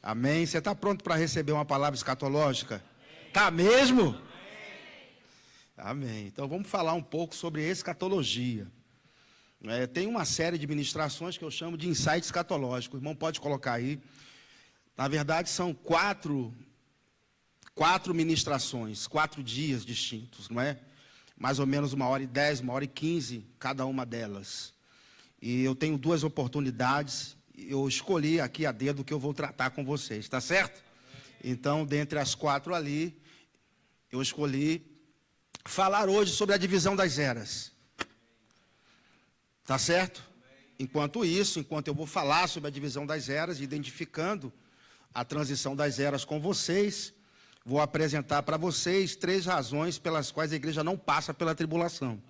Amém? Você está pronto para receber uma palavra escatológica? Está mesmo? Amém. Então vamos falar um pouco sobre escatologia. Tem uma série de ministrações que eu chamo de insight escatológico. O irmão pode colocar aí. Na verdade são quatro ministrações, 4 dias distintos, não é? Mais ou menos 1h10, 1h15, cada uma delas. E eu tenho 2 oportunidades, eu escolhi aqui a dedo que eu vou tratar com vocês, está certo? Então, dentre as 4 ali, eu escolhi falar hoje sobre a divisão das eras. Está certo? Enquanto eu vou falar sobre a divisão das eras, identificando a transição das eras com vocês, vou apresentar para vocês 3 razões pelas quais a igreja não passa pela tribulação.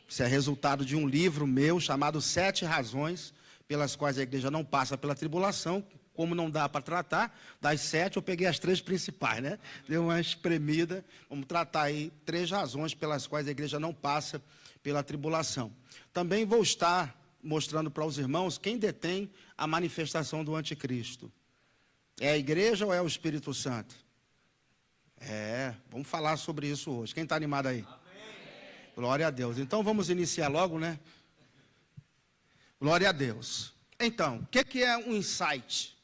Isso é resultado de um livro meu chamado 7 razões pelas quais a igreja não passa pela tribulação. Como não dá para tratar, das 7 eu peguei as 3 principais, né? Deu uma espremida. Vamos tratar aí 3 razões pelas quais a igreja não passa pela tribulação. Também vou estar mostrando para os irmãos quem detém a manifestação do anticristo. É a igreja ou é o Espírito Santo? Vamos falar sobre isso hoje. Quem está animado aí? Amém. Glória a Deus. Então vamos iniciar logo, né? Glória a Deus. Então, o que é um insight?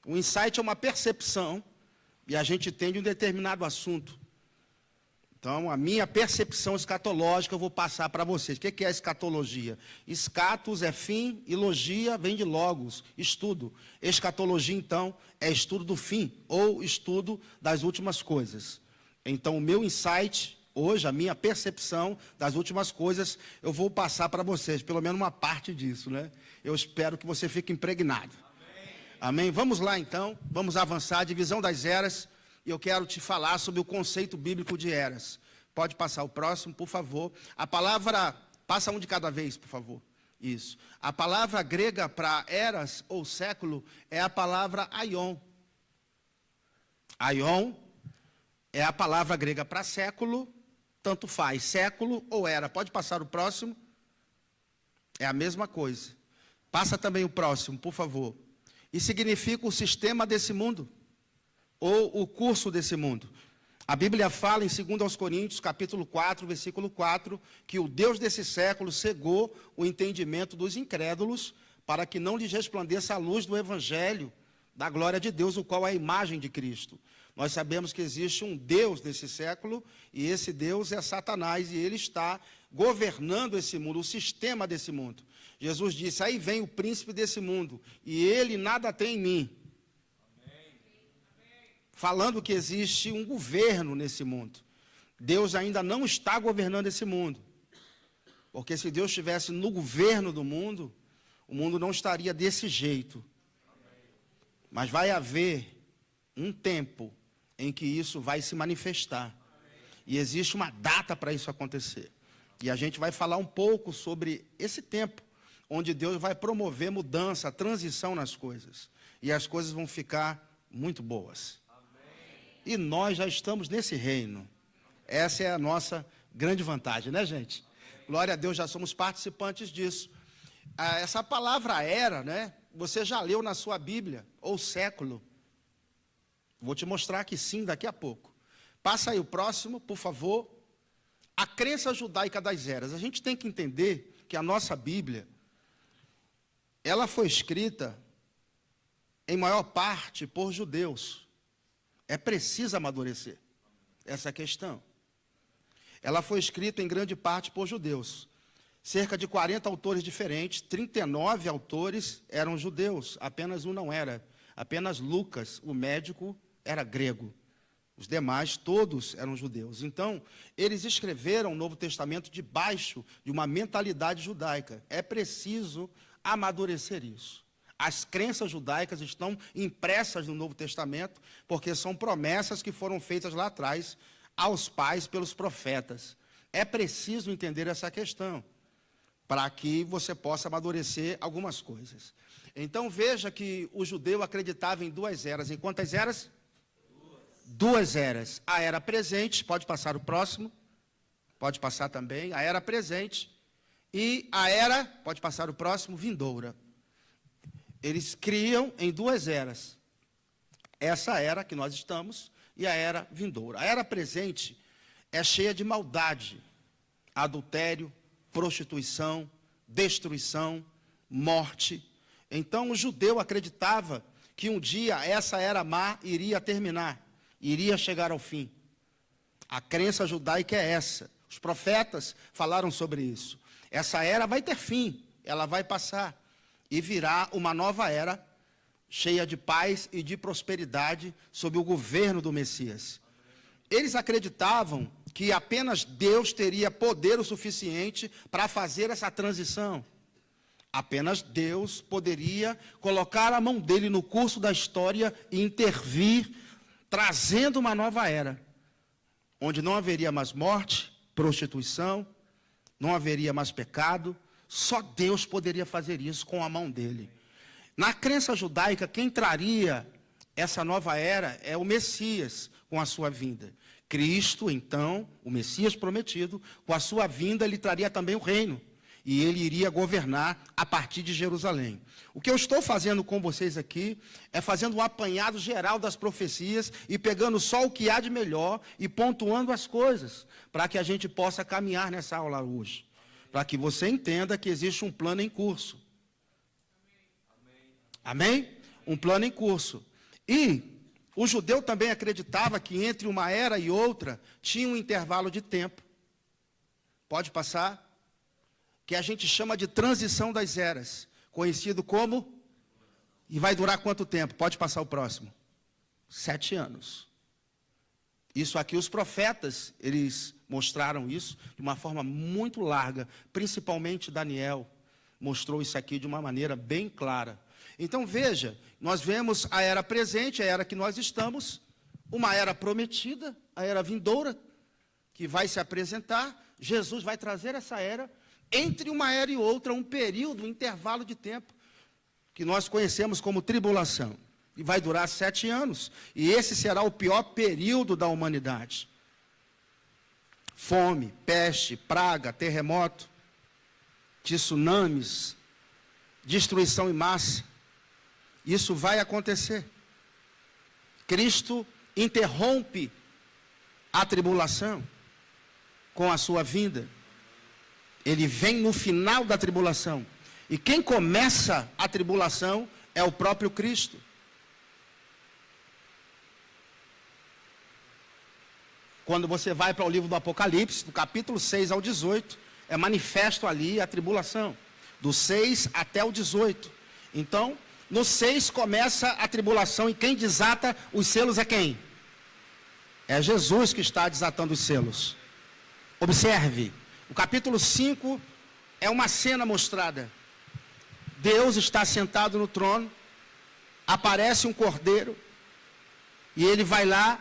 Um insight é uma percepção e a gente tem de um determinado assunto. Então, a minha percepção escatológica eu vou passar para vocês. O que é escatologia? Escatos é fim e logia vem de logos, estudo. Escatologia, então, é estudo do fim ou estudo das últimas coisas. Então, o meu insight, hoje, a minha percepção das últimas coisas, eu vou passar para vocês, pelo menos uma parte disso, né? Eu espero que você fique impregnado. Amém? Vamos lá, então, vamos avançar, divisão das eras. E eu quero te falar sobre o conceito bíblico de eras. Pode passar o próximo, por favor. A palavra, passa um de cada vez, por favor. Isso. A palavra grega para eras ou século é a palavra aion. Aion é a palavra grega para século, tanto faz, século ou era. Pode passar o próximo. É a mesma coisa. Passa também o próximo, por favor. E significa o sistema desse mundo, ou o curso desse mundo. A Bíblia fala em 2 Coríntios, capítulo 4, versículo 4, que o Deus desse século cegou o entendimento dos incrédulos, para que não lhes resplandeça a luz do Evangelho, da glória de Deus, o qual é a imagem de Cristo. Nós sabemos que existe um Deus nesse século, e esse Deus é Satanás, e ele está governando esse mundo, o sistema desse mundo. Jesus disse, aí vem o príncipe desse mundo, e ele nada tem em mim. Falando que existe um governo nesse mundo. Deus ainda não está governando esse mundo. Porque se Deus estivesse no governo do mundo, o mundo não estaria desse jeito. Mas vai haver um tempo em que isso vai se manifestar. E existe uma data para isso acontecer. E a gente vai falar um pouco sobre esse tempo, onde Deus vai promover mudança, transição nas coisas. E as coisas vão ficar muito boas. E nós já estamos nesse reino. Essa é a nossa grande vantagem, né, gente? Glória a Deus, já somos participantes disso. Essa palavra era, né? Você já leu na sua Bíblia, ou século. Vou te mostrar que sim, daqui a pouco. Passa aí o próximo, por favor. A crença judaica das eras. A gente tem que entender que a nossa Bíblia, ela foi escrita, em maior parte, por judeus. É preciso amadurecer essa questão. Ela foi escrita em grande parte por judeus. Cerca de 40 autores diferentes, 39 autores eram judeus, apenas um não era. Apenas Lucas, o médico, era grego. Os demais, todos eram judeus. Então, eles escreveram o Novo Testamento debaixo de uma mentalidade judaica. É preciso amadurecer isso. As crenças judaicas estão impressas no Novo Testamento, porque são promessas que foram feitas lá atrás aos pais pelos profetas. É preciso entender essa questão, para que você possa amadurecer algumas coisas. Então veja que o judeu acreditava em 2 eras. Em quantas eras? 2 eras. A era presente, pode passar o próximo, pode passar também, a era presente, e a era, pode passar o próximo, vindoura. Eles criam em 2 eras. Essa era que nós estamos e a era vindoura. A era presente é cheia de maldade, adultério, prostituição, destruição, morte. Então o judeu acreditava que um dia essa era má iria terminar, iria chegar ao fim. A crença judaica é essa. Os profetas falaram sobre isso. Essa era vai ter fim, ela vai passar e virá uma nova era cheia de paz e de prosperidade sob o governo do Messias. Eles acreditavam que apenas Deus teria poder o suficiente para fazer essa transição. Apenas Deus poderia colocar a mão dele no curso da história e intervir, trazendo uma nova era, onde não haveria mais morte, prostituição, não haveria mais pecado. Só Deus poderia fazer isso com a mão dele. Na crença judaica, quem traria essa nova era é o Messias com a sua vinda. Cristo, então, o Messias prometido, com a sua vinda, ele traria também o reino. E ele iria governar a partir de Jerusalém. O que eu estou fazendo com vocês aqui é fazendo um apanhado geral das profecias e pegando só o que há de melhor e pontuando as coisas, para que a gente possa caminhar nessa aula hoje. Para que você entenda que existe um plano em curso. Amém? Um plano em curso. E o judeu também acreditava que entre uma era e outra tinha um intervalo de tempo. Pode passar? Que a gente chama de transição das eras, conhecido como, e vai durar quanto tempo? Pode passar o próximo. 7 anos. Isso aqui, os profetas, eles mostraram isso de uma forma muito larga, principalmente Daniel mostrou isso aqui de uma maneira bem clara. Então veja, nós vemos a era presente, a era que nós estamos, uma era prometida, a era vindoura, que vai se apresentar, Jesus vai trazer essa era. Entre uma era e outra, um período, um intervalo de tempo, que nós conhecemos como tribulação. E vai durar 7 anos. E esse será o pior período da humanidade. Fome, peste, praga, terremoto, tsunamis, destruição em massa. Isso vai acontecer. Cristo interrompe a tribulação com a sua vinda. Ele vem no final da tribulação. E quem começa a tribulação é o próprio Cristo. Quando você vai para o livro do Apocalipse, do capítulo 6 ao 18, é manifesto ali a tribulação. Do 6 até o 18. Então, no 6 começa a tribulação e quem desata os selos é quem? É Jesus que está desatando os selos. Observe. O capítulo 5 é uma cena mostrada. Deus está sentado no trono, aparece um cordeiro, e ele vai lá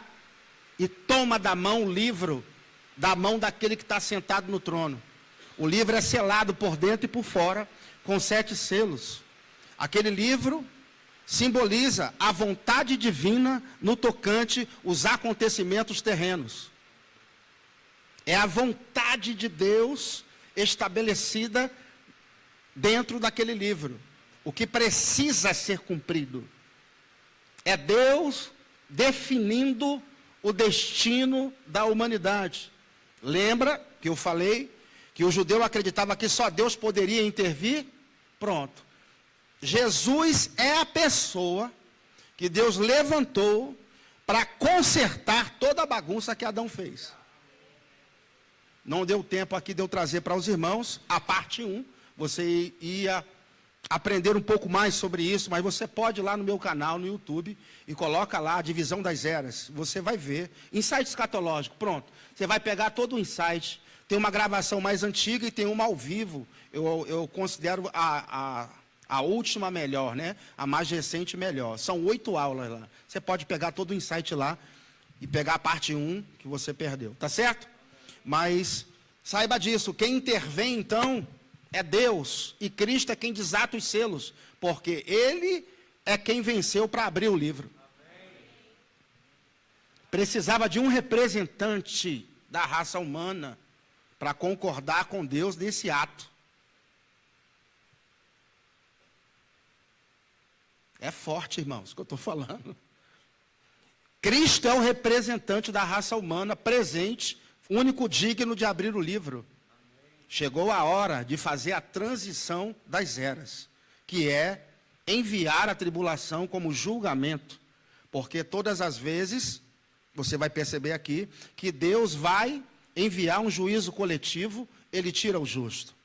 e toma da mão o livro, da mão daquele que está sentado no trono. O livro é selado por dentro e por fora, com 7 selos. Aquele livro simboliza a vontade divina no tocante os acontecimentos terrenos. É a vontade de Deus estabelecida dentro daquele livro. O que precisa ser cumprido. É Deus definindo o destino da humanidade. Lembra que eu falei que o judeu acreditava que só Deus poderia intervir? Pronto. Jesus é a pessoa que Deus levantou para consertar toda a bagunça que Adão fez. Não deu tempo aqui de eu trazer para os irmãos a parte 1. Você ia aprender um pouco mais sobre isso, mas você pode ir lá no meu canal, no YouTube, e coloca lá a divisão das eras. Você vai ver. Insight escatológico, pronto. Você vai pegar todo o insight. Tem uma gravação mais antiga e tem uma ao vivo. Eu considero a última melhor, né? A mais recente melhor. São 8 aulas lá. Você pode pegar todo o insight lá e pegar a parte 1 que você perdeu. Tá certo? Mas saiba disso, quem intervém então é Deus, e Cristo é quem desata os selos, porque Ele é quem venceu para abrir o livro. Precisava de um representante da raça humana para concordar com Deus nesse ato. É forte, irmãos, o que eu estou falando. Cristo é o representante da raça humana presente, único digno de abrir o livro. Chegou a hora de fazer a transição das eras, que é enviar a tribulação como julgamento, porque todas as vezes, você vai perceber aqui, que Deus vai enviar um juízo coletivo, ele tira o justo.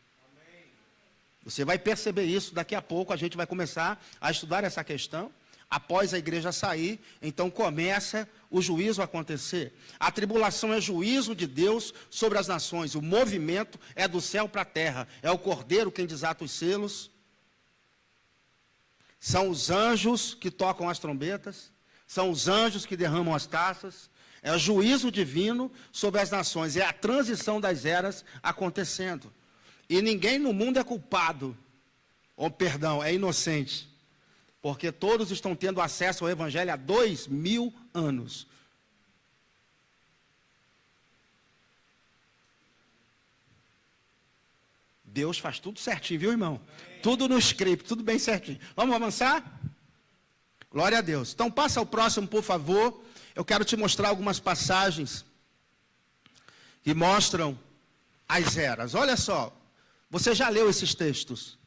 Você vai perceber isso, daqui a pouco a gente vai começar a estudar essa questão. Após a igreja sair, então começa o juízo a acontecer. A tribulação é juízo de Deus sobre as nações. O movimento é do céu para a terra. É o Cordeiro quem desata os selos. São os anjos que tocam as trombetas. São os anjos que derramam as taças. É o juízo divino sobre as nações. É a transição das eras acontecendo. E ninguém no mundo é culpado. Ou, perdão, é inocente. Porque todos estão tendo acesso ao Evangelho há 2000 anos. Deus faz tudo certinho, viu, irmão? Tudo no script, tudo bem certinho. Vamos avançar? Glória a Deus. Então passa ao próximo, por favor. Eu quero te mostrar algumas passagens que mostram as eras. Olha só, você já leu esses textos?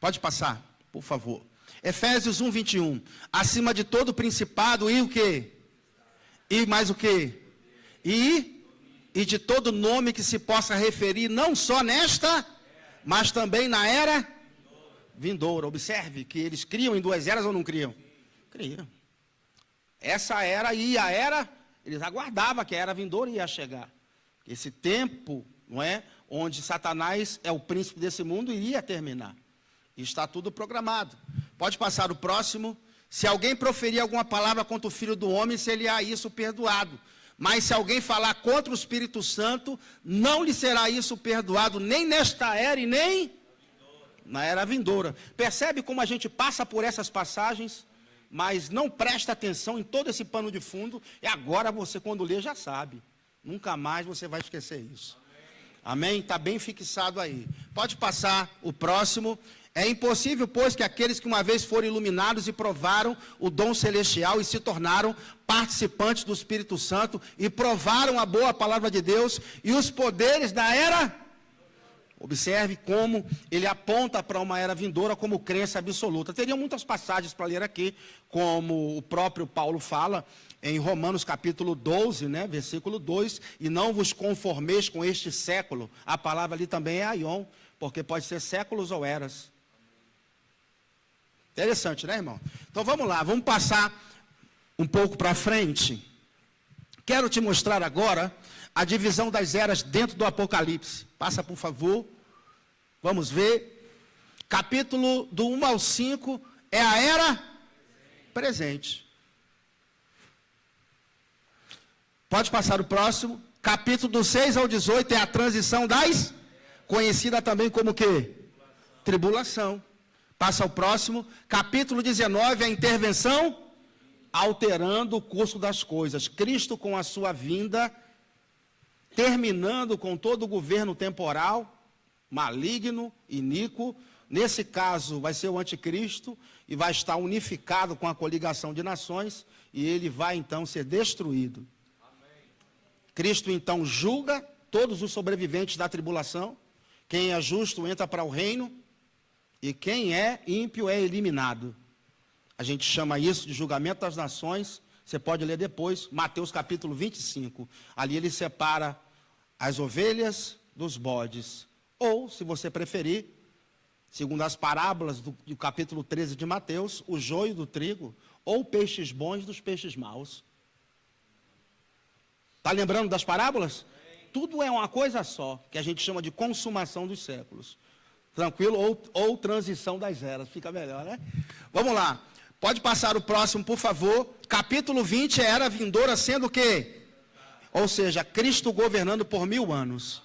Pode passar, por favor. Efésios 1, 21. Acima de todo principado e o quê? E mais o quê? E de todo nome que se possa referir, não só nesta, mas também na era vindoura. Observe que eles criam em duas eras ou não criam? Criam. Essa era e a era, eles aguardavam que a era vindoura ia chegar. Esse tempo, não é? Onde Satanás é o príncipe desse mundo, iria terminar. E está tudo programado. Pode passar o próximo. Se alguém proferir alguma palavra contra o Filho do Homem, seria isso perdoado. Mas se alguém falar contra o Espírito Santo, não lhe será isso perdoado, nem nesta era e nem na era vindoura. Percebe como a gente passa por essas passagens, mas não presta atenção em todo esse pano de fundo, e agora você, quando lê, já sabe. Nunca mais você vai esquecer isso. Amém? Está bem fixado aí. Pode passar o próximo. É impossível, pois, que aqueles que uma vez foram iluminados e provaram o dom celestial e se tornaram participantes do Espírito Santo e provaram a boa palavra de Deus e os poderes da era. Observe como ele aponta para uma era vindoura como crença absoluta. Teria muitas passagens para ler aqui, como o próprio Paulo fala em Romanos capítulo 12, né, versículo 2, e não vos conformeis com este século. A palavra ali também é aion, porque pode ser séculos ou eras. Interessante, né, irmão? Então vamos lá, vamos passar um pouco para frente. Quero te mostrar agora a divisão das eras dentro do Apocalipse. Passa, por favor. Vamos ver. Capítulo do 1 ao 5 é a era presente. Pode passar o próximo. Capítulo do 6 ao 18 é a transição das, conhecida também como o quê? Tribulação. Passa ao próximo. Capítulo 19 é a intervenção alterando o curso das coisas. Cristo com a sua vinda, terminando com todo o governo temporal, maligno, iníquo. Nesse caso vai ser o anticristo e vai estar unificado com a coligação de nações e ele vai então ser destruído. Amém. Cristo então julga todos os sobreviventes da tribulação. Quem é justo entra para o reino e quem é ímpio é eliminado. A gente chama isso de julgamento das nações. Você pode ler depois, Mateus capítulo 25. Ali ele separa as ovelhas dos bodes. Ou, se você preferir, segundo as parábolas do capítulo 13 de Mateus, o joio do trigo, ou peixes bons dos peixes maus. Está lembrando das parábolas? Tudo é uma coisa só, que a gente chama de consumação dos séculos. Tranquilo? Ou transição das eras. Fica melhor, né? Vamos lá. Pode passar o próximo, por favor. Capítulo 20 é a era vindoura, sendo o quê? Ou seja, Cristo governando por 1000 anos.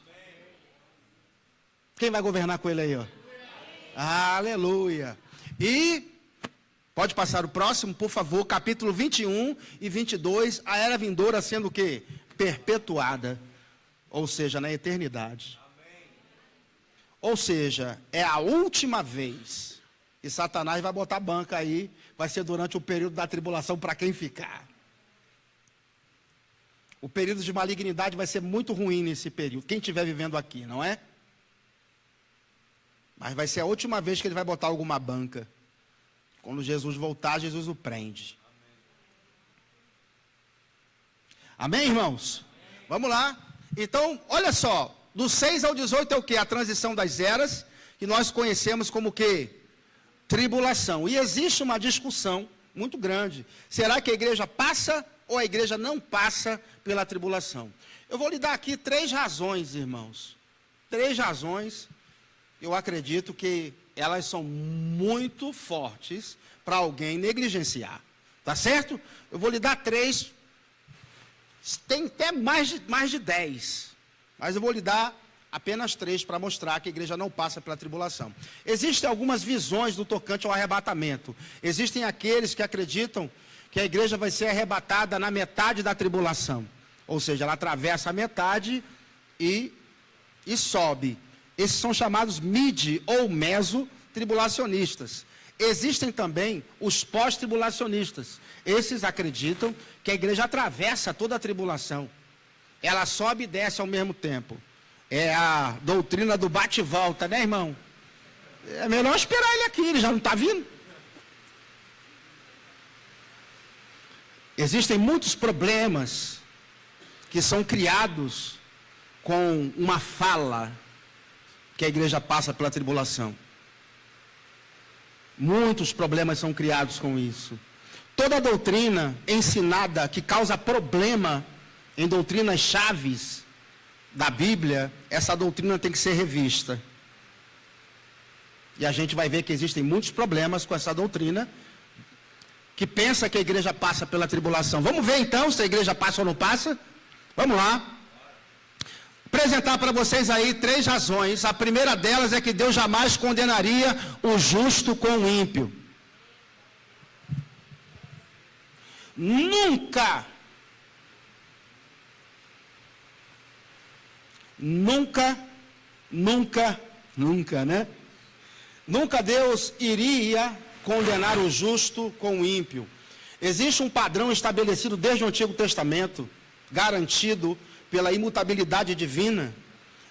Quem vai governar com ele aí, ó? Aleluia. E, pode passar o próximo, por favor. Capítulo 21 e 22, a era vindoura sendo o quê? Perpetuada. Ou seja, na eternidade. Ou seja, é a última vez que Satanás vai botar banca aí, vai ser durante o período da tribulação para quem ficar. O período de malignidade vai ser muito ruim nesse período. Quem estiver vivendo aqui, não é? Mas vai ser a última vez que ele vai botar alguma banca. Quando Jesus voltar, Jesus o prende. Amém, irmãos? Amém. Vamos lá. Então, olha só. Do 6 ao 18 é o quê? A transição das eras, que nós conhecemos como o quê? Tribulação. E existe uma discussão muito grande. Será que a igreja passa ou a igreja não passa pela tribulação? Eu vou lhe dar aqui 3 razões, irmãos. 3 razões. Eu acredito que elas são muito fortes para alguém negligenciar. Tá certo? Eu vou lhe dar 3. Tem até mais de 10. Mas eu vou lhe dar apenas 3 para mostrar que a igreja não passa pela tribulação. Existem algumas visões do tocante ao arrebatamento. Existem aqueles que acreditam que a igreja vai ser arrebatada na metade da tribulação. Ou seja, ela atravessa a metade e sobe. Esses são chamados mid ou meso-tribulacionistas. Existem também os pós-tribulacionistas. Esses acreditam que a igreja atravessa toda a tribulação. Ela sobe e desce ao mesmo tempo. É a doutrina do bate e volta, né, irmão? É melhor esperar ele aqui, ele já não está vindo. Existem muitos problemas que são criados com uma fala que a igreja passa pela tribulação. Muitos problemas são criados com isso. Toda doutrina ensinada que causa problema em doutrinas chaves da Bíblia, essa doutrina tem que ser revista. E a gente vai ver que existem muitos problemas com essa doutrina, que pensa que a igreja passa pela tribulação. Vamos ver então se a igreja passa ou não passa? Vamos lá. Apresentar para vocês aí 3 razões. A primeira delas é que Deus jamais condenaria o justo com o ímpio. Nunca, né? Nunca Deus iria condenar o justo com o ímpio. Existe um padrão estabelecido desde o Antigo Testamento, garantido pela imutabilidade divina.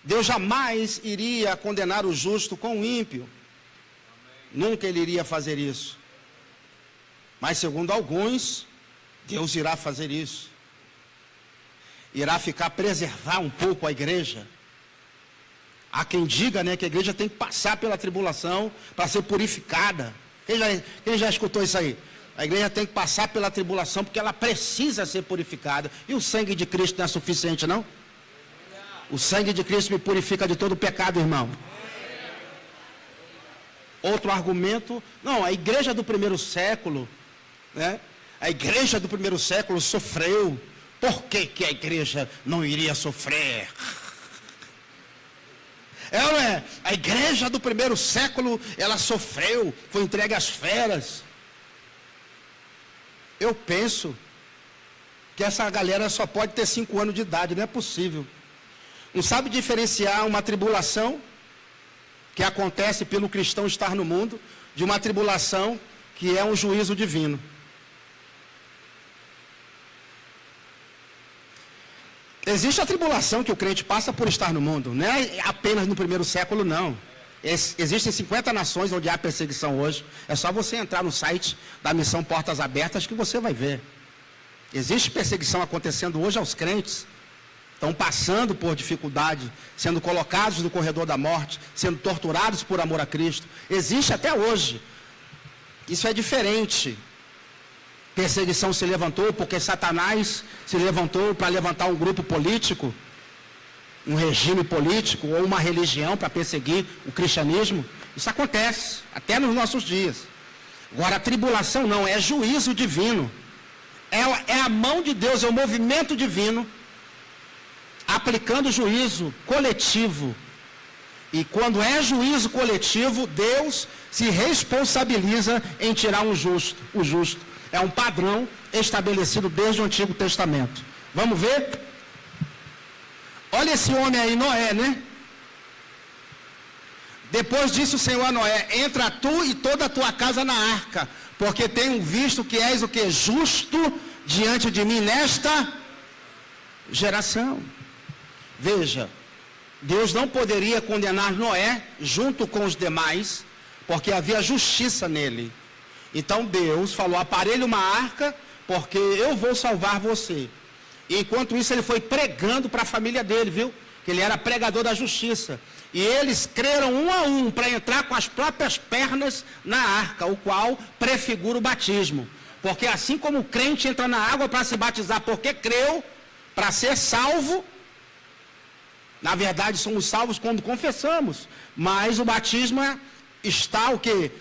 Deus jamais iria condenar o justo com o ímpio. Nunca ele iria fazer isso. Mas segundo alguns, Deus irá fazer isso. Irá preservar um pouco a igreja. Há quem diga, né, que a igreja tem que passar pela tribulação para ser purificada. Quem já escutou isso aí? A igreja tem que passar pela tribulação porque ela precisa ser purificada. E o sangue de Cristo não é suficiente, não? O sangue de Cristo me purifica de todo pecado, irmão. Outro argumento, não, a igreja do primeiro século, né? A igreja do primeiro século sofreu. Por que a igreja não iria sofrer? Ela é, a igreja do primeiro século, ela sofreu, foi entregue às feras. Eu penso que essa galera só pode ter 5 anos de idade, não é possível. Não sabe diferenciar uma tribulação que acontece pelo cristão estar no mundo, de uma tribulação que é um juízo divino. Existe a tribulação que o crente passa por estar no mundo, não é apenas no primeiro século, não. Existem 50 nações onde há perseguição hoje. É só você entrar no site da Missão Portas Abertas que você vai ver. Existe perseguição acontecendo hoje aos crentes. Estão passando por dificuldade, sendo colocados no corredor da morte, sendo torturados por amor a Cristo. Existe até hoje. Isso é diferente. Perseguição se levantou porque Satanás se levantou para levantar um grupo político, um regime político ou uma religião para perseguir o cristianismo. Isso acontece até nos nossos dias. Agora a tribulação não, é juízo divino. É a mão de Deus, é o movimento divino aplicando juízo coletivo. E quando é juízo coletivo, Deus se responsabiliza em tirar o justo. É um padrão estabelecido desde o Antigo Testamento. Vamos ver? Olha esse homem aí, Noé, né? Depois disse o Senhor a Noé: entra tu e toda a tua casa na arca, porque tenho visto que és o que? Justo diante de mim geração. Veja, Deus não poderia condenar Noé junto com os demais, porque havia justiça nele. Então Deus falou: aparelhe uma arca, porque eu vou salvar você. E enquanto isso ele foi pregando para a família dele, viu? Que ele era pregador da justiça. E eles creram um a um para entrar com as próprias pernas na arca, o qual prefigura o batismo. Porque assim como o crente entra na água para se batizar porque creu, para ser salvo, na verdade somos salvos quando confessamos, mas o batismo está o quê?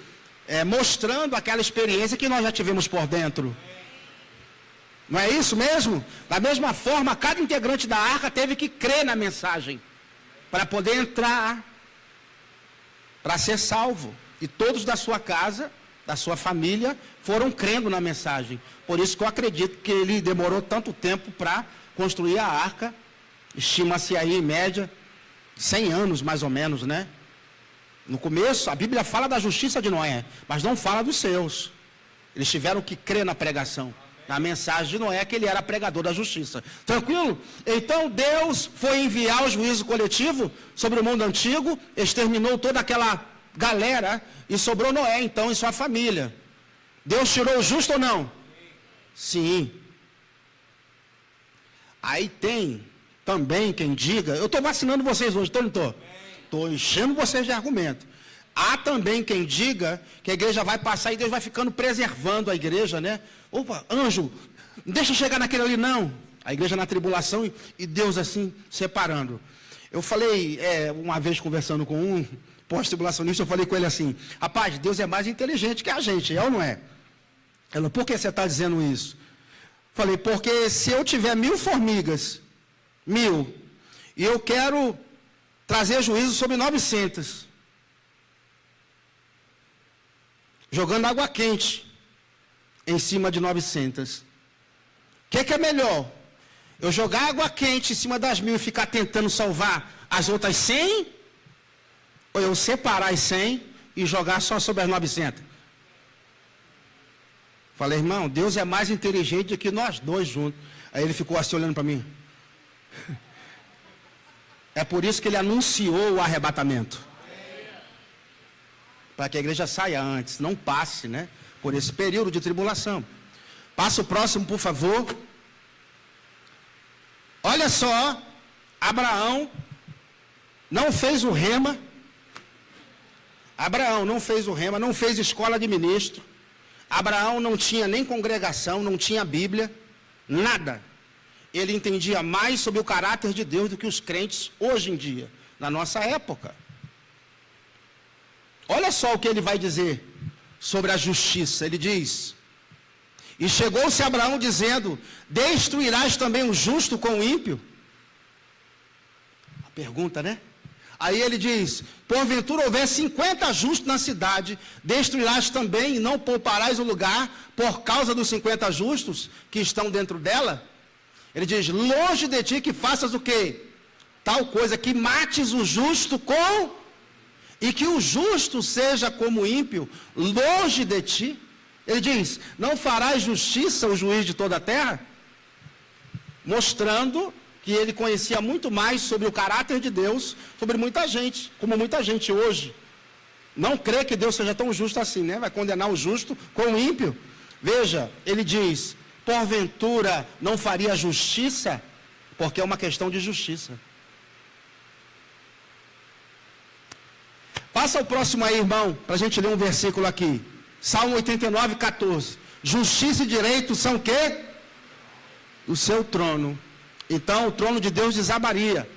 Mostrando aquela experiência que nós já tivemos por dentro. Não é isso mesmo? Da mesma forma, cada integrante da arca teve que crer na mensagem para poder entrar, para ser salvo. E todos da sua casa, da sua família, foram crendo na mensagem. Por isso que eu acredito que ele demorou tanto tempo para construir a arca. Estima-se aí, em média, 100 anos mais ou menos, né? No começo, a Bíblia fala da justiça de Noé, mas não fala dos seus. Eles tiveram que crer na pregação, na mensagem de Noé, que ele era pregador da justiça. Tranquilo? Então Deus foi enviar o juízo coletivo sobre o mundo antigo, exterminou toda aquela galera e sobrou Noé, então, e sua família. Deus tirou o justo ou não? Sim. Aí tem também quem diga, eu estou vacinando vocês hoje, não estou? Estou enchendo vocês de argumento. Há também quem diga que a igreja vai passar e Deus vai ficando preservando a igreja, né? Opa, anjo, não deixa eu chegar naquele ali não. A igreja na tribulação e Deus assim, separando. Eu falei, uma vez conversando com um pós-tribulacionista, eu falei com ele assim: rapaz, Deus é mais inteligente que a gente, é ou não é? Ela, por que você está dizendo isso? Falei, porque se eu tiver 1000 formigas, 1000, e eu quero trazer juízo sobre 900, jogando água quente em cima de 900. O que é melhor? Eu jogar água quente em cima das 1000 e ficar tentando salvar as outras 100? Ou eu separar as 100 e jogar só sobre as 900? Falei, irmão, Deus é mais inteligente do que nós dois juntos. Aí ele ficou assim olhando para mim. É por isso que ele anunciou o arrebatamento. Para que a igreja saia antes, não passe, né, por esse período de tribulação. Passa o próximo, por favor. Olha só, Abraão não fez o rema. Abraão não fez o rema, não fez escola de ministro. Abraão não tinha nem congregação, não tinha Bíblia, nada. Ele entendia mais sobre o caráter de Deus do que os crentes hoje em dia, na nossa época. Olha só o que ele vai dizer sobre a justiça. Ele diz: e chegou-se Abraão dizendo: destruirás também o justo com o ímpio? A pergunta, né? Aí ele diz: porventura houver 50 justos na cidade, destruirás também e não pouparás o lugar por causa dos 50 justos que estão dentro dela? Ele diz: longe de ti que faças o quê? Tal coisa, que mates o justo com... e que o justo seja como o ímpio, longe de ti. Ele diz: não farás justiça o juiz de toda a terra? Mostrando que ele conhecia muito mais sobre o caráter de Deus, sobre muita gente, como muita gente hoje não crê que Deus seja tão justo assim, né? Vai condenar o justo com o ímpio. Veja, ele diz: porventura não faria justiça? Porque é uma questão de justiça. Passa o próximo aí, irmão, para a gente ler um versículo aqui. Salmo 89, 14. Justiça e direito são o quê? O seu trono. Então o trono de Deus desabaria.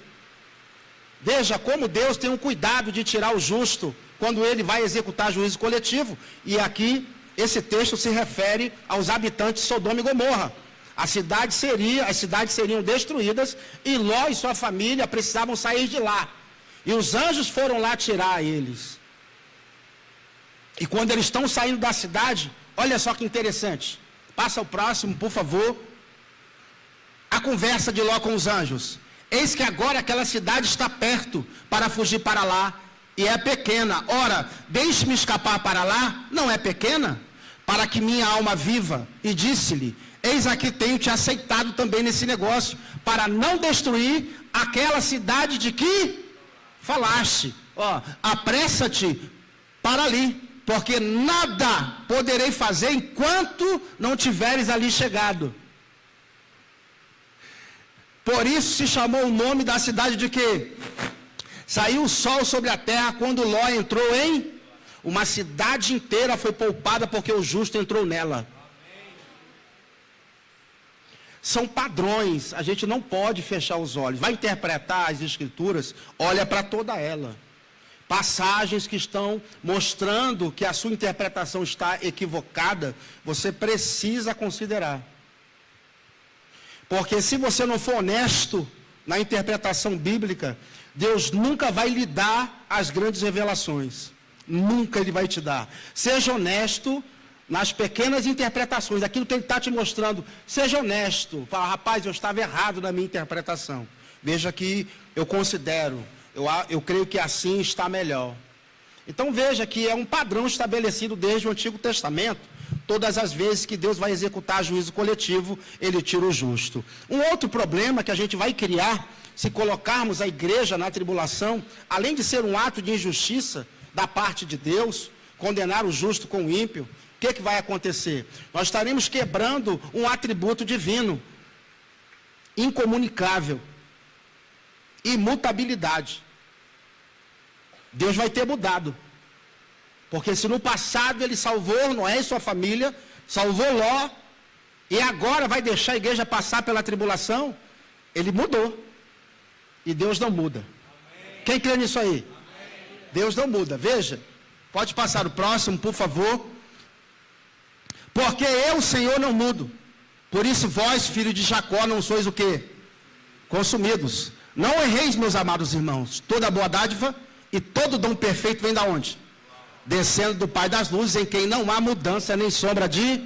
Veja como Deus tem um cuidado de tirar o justo quando ele vai executar juízo coletivo. E aqui esse texto se refere aos habitantes de Sodoma e Gomorra. As cidades seriam destruídas e Ló e sua família precisavam sair de lá. E os anjos foram lá tirar eles. E quando eles estão saindo da cidade, olha só que interessante. Passa o próximo, por favor. A conversa de Ló com os anjos. Eis que agora aquela cidade está perto para fugir para lá, e é pequena. Ora, deixe-me escapar para lá, não é pequena? para que minha alma viva, e disse-lhe, eis aqui tenho te aceitado também nesse negócio, para não destruir aquela cidade de que falaste. Ó, apressa-te para ali, porque nada poderei fazer enquanto não tiveres ali chegado. Por isso se chamou o nome da cidade de quê? Saiu o sol sobre a terra quando Ló entrou em... Uma cidade inteira foi poupada porque o justo entrou nela. São padrões, a gente não pode fechar os olhos. Vai interpretar as escrituras, olha para toda ela. Passagens que estão mostrando que a sua interpretação está equivocada, você precisa considerar. Porque se você não for honesto na interpretação bíblica, Deus nunca vai lhe dar as grandes revelações. Nunca Ele vai te dar. Seja honesto nas pequenas interpretações, daquilo que Ele está te mostrando. Seja honesto. Fala, rapaz, eu estava errado na minha interpretação. Veja que eu considero, eu creio que assim está melhor. Então veja que é um padrão estabelecido desde o Antigo Testamento. Todas as vezes que Deus vai executar juízo coletivo, Ele tira o justo. Um outro problema que a gente vai criar, se colocarmos a igreja na tribulação, além de ser um ato de injustiça da parte de Deus, condenar o justo com o ímpio, o que vai acontecer? Nós estaremos quebrando um atributo divino, incomunicável, imutabilidade. Deus vai ter mudado. Porque se no passado Ele salvou Noé e sua família, salvou Ló, e agora vai deixar a igreja passar pela tribulação, Ele mudou. E Deus não muda. Amém. Quem crê nisso aí? Amém. Deus não muda. Veja, pode passar o próximo, por favor. Porque eu, Senhor, não mudo. Por isso vós, filhos de Jacó, não sois o quê? Consumidos. Não erreis, meus amados irmãos. Toda boa dádiva e todo dom perfeito vem da onde? Descendo do Pai das luzes, em quem não há mudança nem sombra de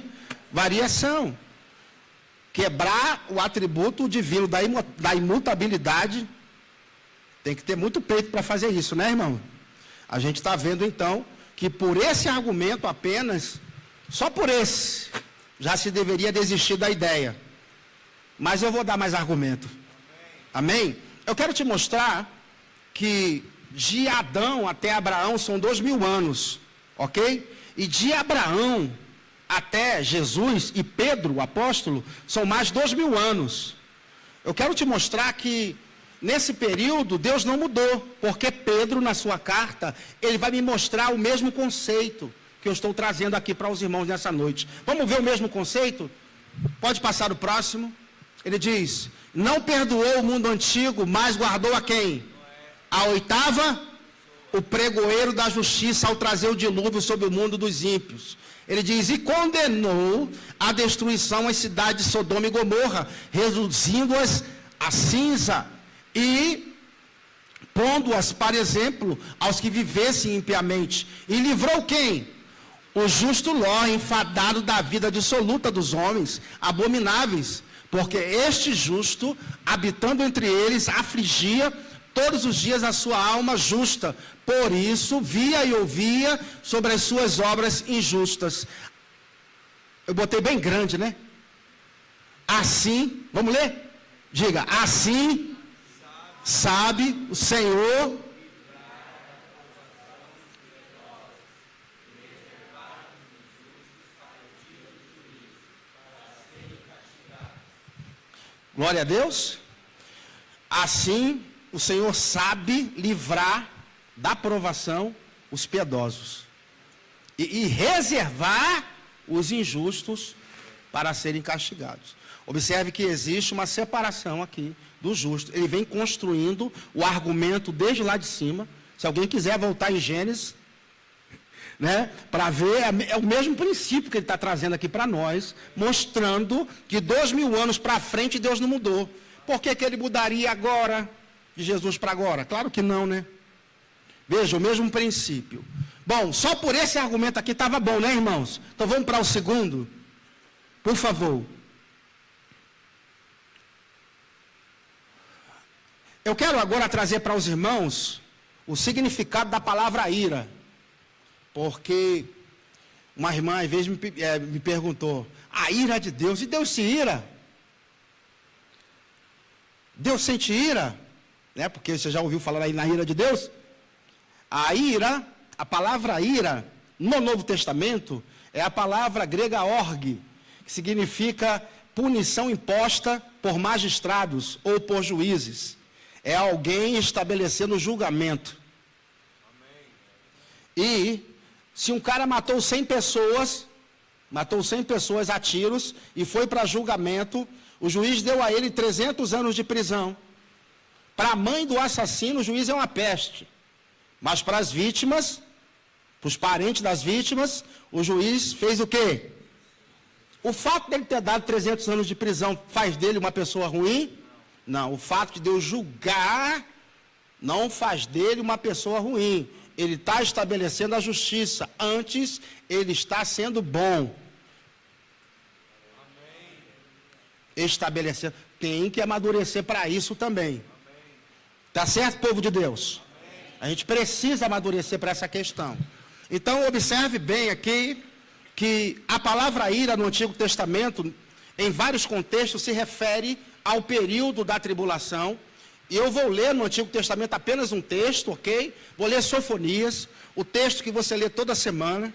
variação. Quebrar o atributo divino da imutabilidade, tem que ter muito peito para fazer isso, né, irmão? A gente está vendo então que por esse argumento apenas, só por esse, já se deveria desistir da ideia. Mas eu vou dar mais argumento. Amém? Eu quero te mostrar que de Adão até Abraão são 2000 anos, ok? E de Abraão até Jesus e Pedro, o apóstolo, são mais 2000 anos. Eu quero te mostrar que nesse período Deus não mudou, porque Pedro, na sua carta, ele vai me mostrar o mesmo conceito que eu estou trazendo aqui para os irmãos nessa noite. Vamos ver o mesmo conceito? Pode passar o próximo. Ele diz, não perdoou o mundo antigo, mas guardou a quem? A oitava, o pregoeiro da justiça ao trazer o dilúvio sobre o mundo dos ímpios. Ele diz, e condenou a destruição às cidades de Sodoma e Gomorra, reduzindo-as a cinza e pondo-as para exemplo aos que vivessem impiamente. E livrou quem? O justo Ló, enfadado da vida dissoluta dos homens, abomináveis, porque este justo, habitando entre eles, afligia todos os dias a sua alma justa, por isso via e ouvia sobre as suas obras injustas. Eu botei bem grande, né? Assim, vamos ler? Diga, assim sabe o Senhor glória a Deus. Assim o Senhor sabe livrar da provação os piedosos e reservar os injustos para serem castigados. Observe que existe uma separação aqui do justo. Ele vem construindo o argumento desde lá de cima. Se alguém quiser voltar em Gênesis, né, para ver, é o mesmo princípio que ele está trazendo aqui para nós, mostrando que 2000 anos para frente Deus não mudou. Por que ele mudaria agora? De Jesus para agora? Claro que não, né? Veja, o mesmo princípio. Bom, só por esse argumento aqui estava bom, né, irmãos? Então vamos para o segundo. Por favor. Eu quero agora trazer para os irmãos o significado da palavra ira. Porque Uma irmã, às vezes, me perguntou, a ira de Deus, e Deus se ira? Deus sente ira? Né? Porque você já ouviu falar aí na ira de Deus? A ira, a palavra ira, no Novo Testamento, é a palavra grega org, que significa punição imposta por magistrados ou por juízes. É alguém estabelecendo julgamento. E se um cara matou 100 pessoas a tiros e foi para julgamento, o juiz deu a ele 300 anos de prisão. Para a mãe do assassino, o juiz é uma peste. Mas para as vítimas, para os parentes das vítimas, o juiz fez o quê? O fato dele ter dado 300 anos de prisão faz dele uma pessoa ruim? Não, o fato de Deus julgar não faz dele uma pessoa ruim. Ele está estabelecendo a justiça. Antes, ele está sendo bom. Estabelecendo. Tem que amadurecer para isso também. Tá certo, povo de Deus? A gente precisa amadurecer para essa questão. Então, observe bem aqui que a palavra ira no Antigo Testamento, em vários contextos, se refere ao período da tribulação. E eu vou ler no Antigo Testamento apenas um texto, ok? Vou ler Sofonias, o texto que você lê toda semana.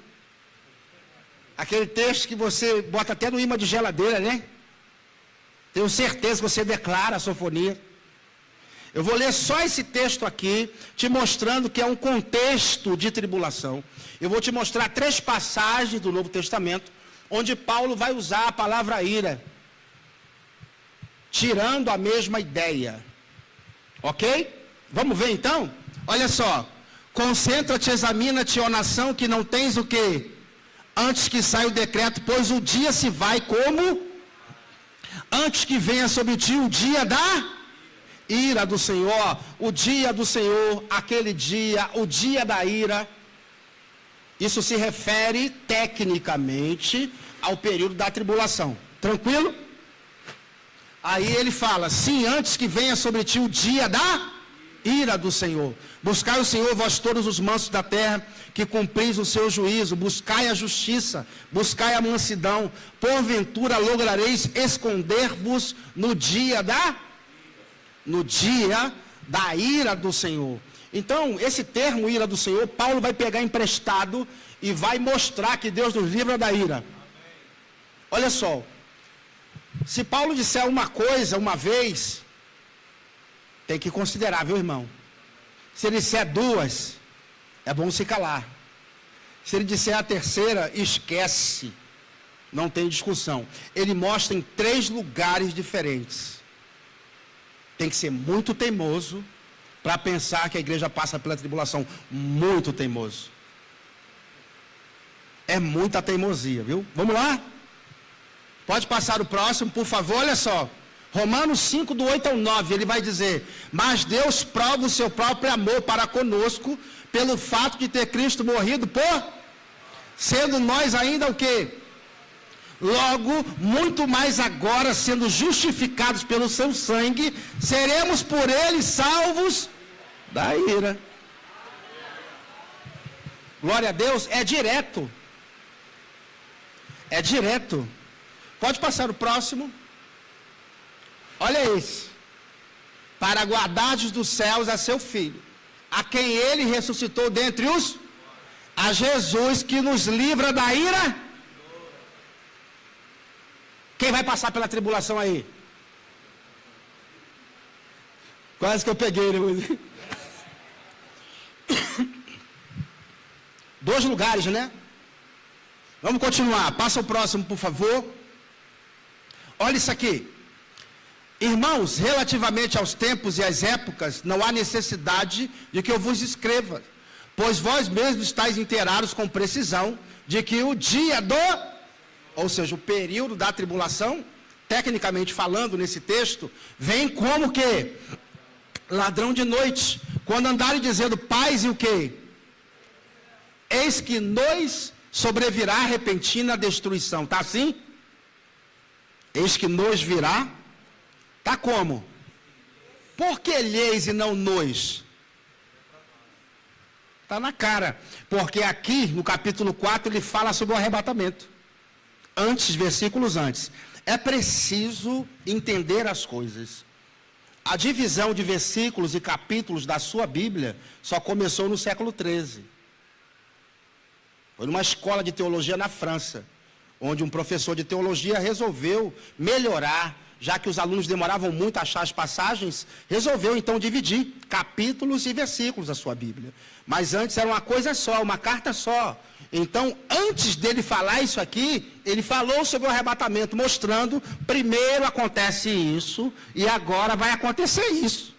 Aquele texto que você bota até no imã de geladeira, né? Tenho certeza que você declara a Sofonia. Eu vou ler só esse texto aqui, te mostrando que é um contexto de tribulação. Eu vou te mostrar 3 passagens do Novo Testamento, onde Paulo vai usar a palavra ira, tirando a mesma ideia. Ok? Vamos ver então? Olha só. Concentra-te, examina-te, ó nação, que não tens o quê? Antes que saia o decreto, pois o dia se vai como? Antes que venha sobre ti o dia da ira do Senhor, o dia do Senhor, aquele dia, o dia da ira. Isso se refere tecnicamente ao período da tribulação. Tranquilo? Aí ele fala, sim, antes que venha sobre ti o dia da ira do Senhor. Buscai o Senhor, vós todos os mansos da terra, que cumpris o seu juízo. Buscai a justiça, buscai a mansidão. Porventura lograreis esconder-vos no dia da ira do Senhor. Então, esse termo ira do Senhor, Paulo vai pegar emprestado e vai mostrar que Deus nos livra da ira. Olha só. Se Paulo disser uma coisa uma vez, tem que considerar, viu, irmão? Se ele disser 2, é bom se calar. Se ele disser a terceira, esquece. Não tem discussão. Ele mostra em 3 lugares diferentes. Tem que ser muito teimoso para pensar que a igreja passa pela tribulação. Muito teimoso. É muita teimosia, viu? Vamos lá? Pode passar o próximo, por favor, olha só. Romanos 5, do 8 ao 9, ele vai dizer, mas Deus prova o seu próprio amor para conosco, pelo fato de ter Cristo morrido sendo nós ainda o quê? Logo, muito mais agora, sendo justificados pelo seu sangue, seremos por ele salvos da ira. Glória a Deus, é direto. É direto. Pode passar o próximo. Olha esse. Para guardares dos céus a seu Filho, a quem ele ressuscitou dentre os... A Jesus que nos livra da ira. Quem vai passar pela tribulação aí? Quase que eu peguei, né? 2 lugares, né? Vamos continuar. Passa o próximo, por favor. Olha isso aqui. Irmãos, relativamente aos tempos e às épocas, não há necessidade de que eu vos escreva, pois vós mesmos estáis inteirados com precisão de que o dia ou seja, o período da tribulação, tecnicamente falando nesse texto, vem como que? Ladrão de noite. Quando andarem dizendo paz e o quê? Eis que nos sobrevirá repentina destruição. Tá assim? Eis que nos virá. Tá como? Por que lheis e não nos? Está na cara. Porque aqui, no capítulo 4, ele fala sobre o arrebatamento. Antes, versículos antes. É preciso entender as coisas. A divisão de versículos e capítulos da sua Bíblia só começou no século XIII. Foi numa escola de teologia na França, onde um professor de teologia resolveu melhorar, já que os alunos demoravam muito a achar as passagens, resolveu então dividir capítulos e versículos da sua Bíblia. Mas antes era uma coisa só, uma carta só. Então, antes dele falar isso aqui, ele falou sobre o arrebatamento, mostrando, primeiro acontece isso, e agora vai acontecer isso.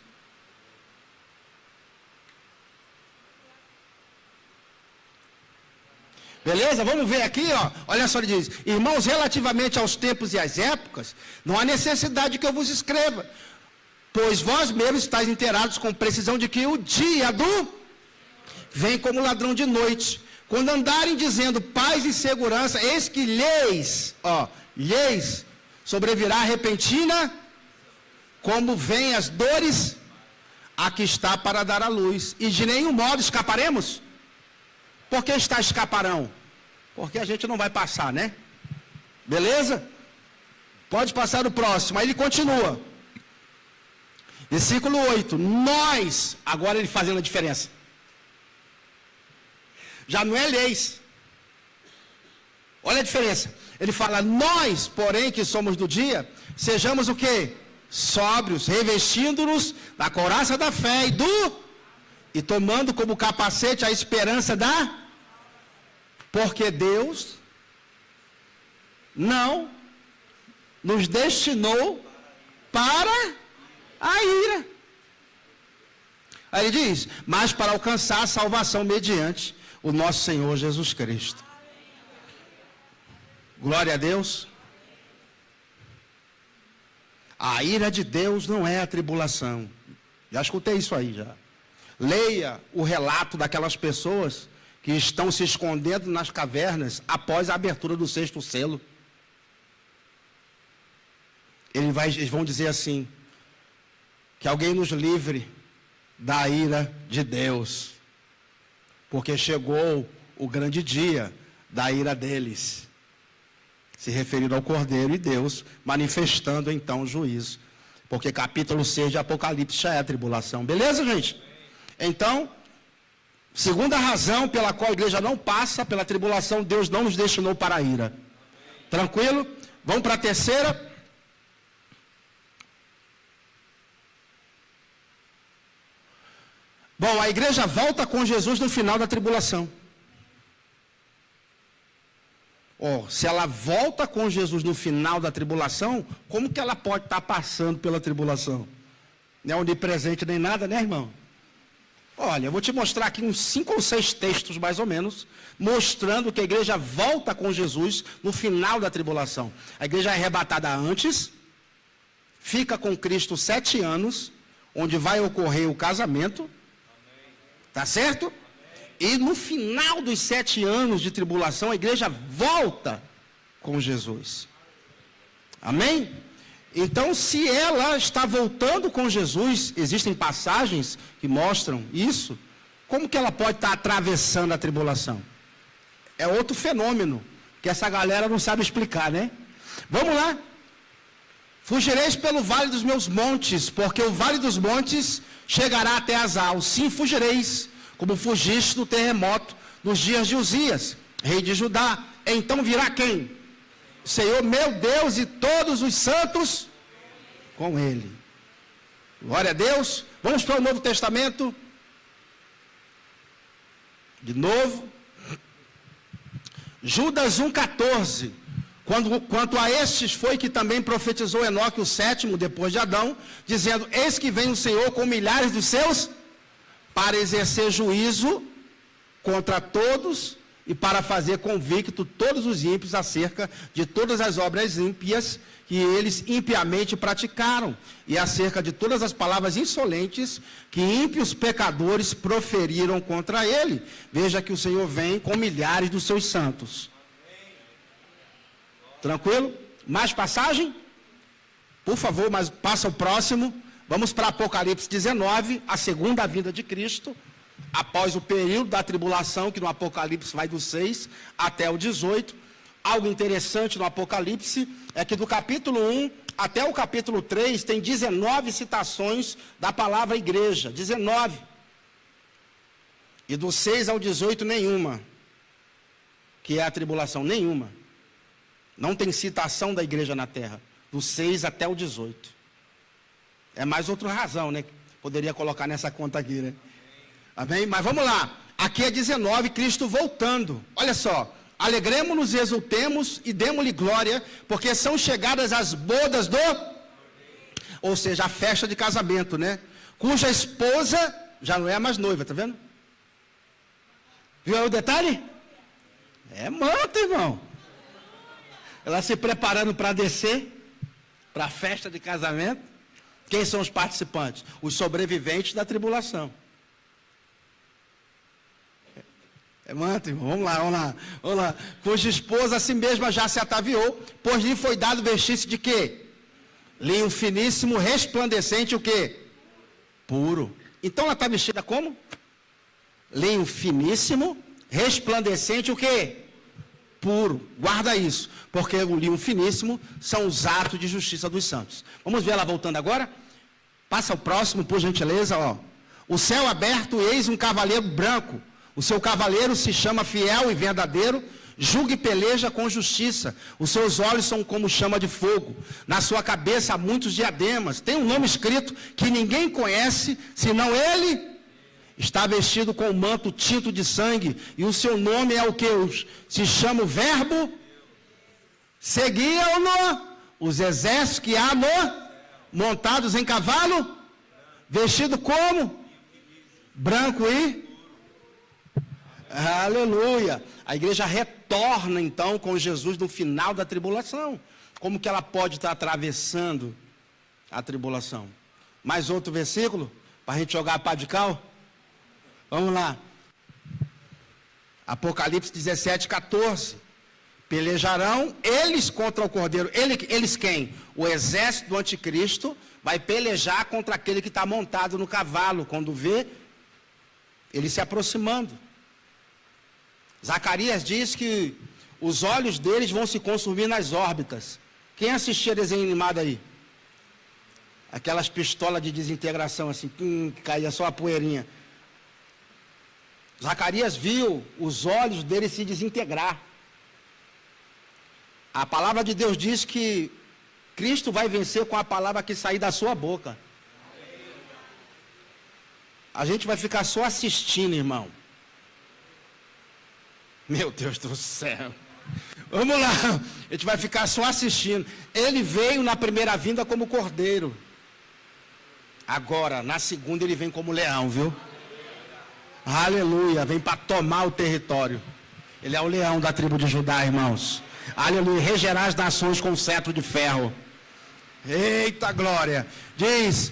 Beleza? Vamos ver aqui, ó. Olha só, ele diz: irmãos, relativamente aos tempos e às épocas, não há necessidade que eu vos escreva, pois vós mesmos estáis inteirados com precisão de que o dia vem como ladrão de noite. Quando andarem dizendo paz e segurança, eis que lhes sobrevirá repentina, como vêm as dores, a que está para dar à luz. E de nenhum modo escaparemos. Por que escaparão? Porque a gente não vai passar, né? Beleza? Pode passar o próximo. Aí ele continua. Versículo 8. Nós, agora ele fazendo a diferença. Já não é leis. Olha a diferença. Ele fala: nós, porém, que somos do dia, sejamos o quê? Sóbrios, revestindo-nos da couraça da fé e tomando como capacete a esperança porque Deus não nos destinou para a ira. Aí ele diz: mas para alcançar a salvação mediante o nosso Senhor Jesus Cristo. Glória a Deus. A ira de Deus não é a tribulação. Já escutei isso aí já. Leia o relato daquelas pessoas que estão se escondendo nas cavernas após a abertura do 6º selo. Eles vão dizer assim: que alguém nos livre da ira de Deus, porque chegou o grande dia da ira deles, se referindo ao Cordeiro, e Deus manifestando então o juízo, porque capítulo 6 de Apocalipse já é a tribulação. Beleza, gente? Então, segunda razão pela qual a igreja não passa pela tribulação: Deus não nos destinou para a ira. Tranquilo? Vamos para a terceira. Bom, a igreja volta com Jesus no final da tribulação. Se ela volta com Jesus no final da tribulação, como que ela pode estar passando pela tribulação? Não é onipresente nem nada, né, irmão? Olha, eu vou te mostrar aqui uns 5 ou 6 textos, mais ou menos, mostrando que a igreja volta com Jesus no final da tribulação. A igreja é arrebatada antes, fica com Cristo 7 anos, onde vai ocorrer o casamento, tá certo? E no final dos 7 anos de tribulação, a igreja volta com Jesus. Amém? Então, se ela está voltando com Jesus, existem passagens que mostram isso, como que ela pode estar atravessando a tribulação? É outro fenômeno, que essa galera não sabe explicar, né? Vamos lá. Fugireis pelo vale dos meus montes, porque o vale dos montes chegará até Azal. Sim, fugireis, como fugiste do terremoto nos dias de Uzias, rei de Judá. Então virá quem? O Senhor meu Deus e todos os santos com ele. Glória a Deus. Vamos para o Novo Testamento. De novo. Judas 1,14. Quanto a estes foi que também profetizou Enoque, o 7º, depois de Adão, dizendo: eis que vem o Senhor com milhares dos seus, para exercer juízo contra todos e para fazer convicto todos os ímpios acerca de todas as obras ímpias que eles impiamente praticaram, e acerca de todas as palavras insolentes que ímpios pecadores proferiram contra ele. Veja que o Senhor vem com milhares dos seus santos. Tranquilo? Mais passagem? Por favor, mas passa o próximo. Vamos para Apocalipse 19, a segunda vinda de Cristo. após o período da tribulação, que no Apocalipse vai do 6 até o 18. Algo interessante no Apocalipse é que do capítulo 1 até o capítulo 3 tem 19 citações da palavra igreja, 19. E do 6 ao 18 nenhuma, que é a tribulação, nenhuma. Não tem citação da igreja na terra, do 6 até o 18. É mais outra razão, né? Poderia colocar nessa conta aqui, né? Amém? Mas vamos lá. Aqui é 19, Cristo voltando. Olha só. Alegremos-nos e exultemos e demos-lhe glória, porque são chegadas as bodas do... Ou seja, a festa de casamento, né? Cuja esposa já não é mais noiva, tá vendo? Viu aí o detalhe? É manta, irmão. Ela se preparando para descer para a festa de casamento. Quem são os participantes? Os sobreviventes da tribulação. É manta, irmão. Vamos lá. Cuja esposa a si mesma já se ataviou, pois lhe foi dado vestir-se de quê? Linho finíssimo, resplandecente, o quê? Puro. Então ela está vestida como? Linho finíssimo, resplandecente, o quê? Puro. Guarda isso, porque o linho finíssimo são os atos de justiça dos santos. Vamos ver ela voltando agora? Passa o próximo, por gentileza, ó. O céu aberto, eis um cavaleiro branco. O seu cavaleiro se chama fiel e verdadeiro, julga e peleja com justiça. Os seus olhos são como chama de fogo. Na sua cabeça há muitos diademas. Tem um nome escrito que ninguém conhece, senão ele. Está vestido com um manto tinto de sangue. E o seu nome é o que? Se chama o Verbo. Seguiam-no os exércitos que há no, montados em cavalo, vestido como? Branco e... Aleluia. A igreja retorna então com Jesus no final da tribulação. Como que ela pode estar atravessando a tribulação? Mais outro versículo para a gente jogar a pá de cal? Vamos lá. Apocalipse 17, 14. Pelejarão eles contra o Cordeiro. Eles quem? O exército do anticristo vai pelejar contra aquele que está montado no cavalo. Quando vê ele se aproximando. Zacarias diz que os olhos deles vão se consumir nas órbitas. Quem assistia desenho animado aí? Aquelas pistolas de desintegração assim, caía só a poeirinha. Zacarias viu os olhos dele se desintegrar. A palavra de Deus diz que Cristo vai vencer com a palavra que sair da sua boca. A gente vai ficar só assistindo, irmão. Meu Deus do céu. Vamos lá. A gente vai ficar só assistindo. Ele veio na primeira vinda como cordeiro. Agora, na segunda, ele vem como leão, viu? Aleluia. Vem para tomar o território. Ele é o leão da tribo de Judá, irmãos. Aleluia. Regerá as nações com cetro de ferro. Eita glória. Diz: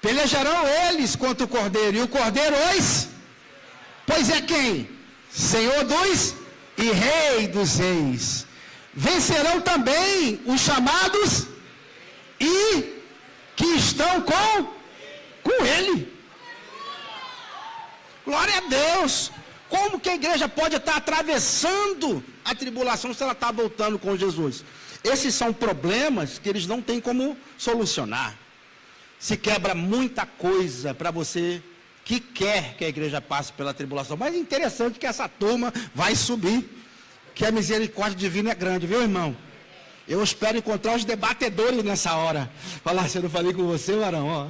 pelejarão eles contra o cordeiro. E o cordeiro os? Pois é quem? Senhor dos e Rei dos reis. Vencerão também os chamados e que estão com ele. Glória a Deus. Como que a igreja pode estar atravessando a tribulação se ela está voltando com Jesus? Esses são problemas que eles não têm como solucionar. Se quebra muita coisa para você que quer que a igreja passe pela tribulação. Mas é interessante que essa turma vai subir, que a misericórdia divina é grande, viu, irmão? Eu espero encontrar os debatedores nessa hora. Falar, se eu não falei com você, Arão, ó.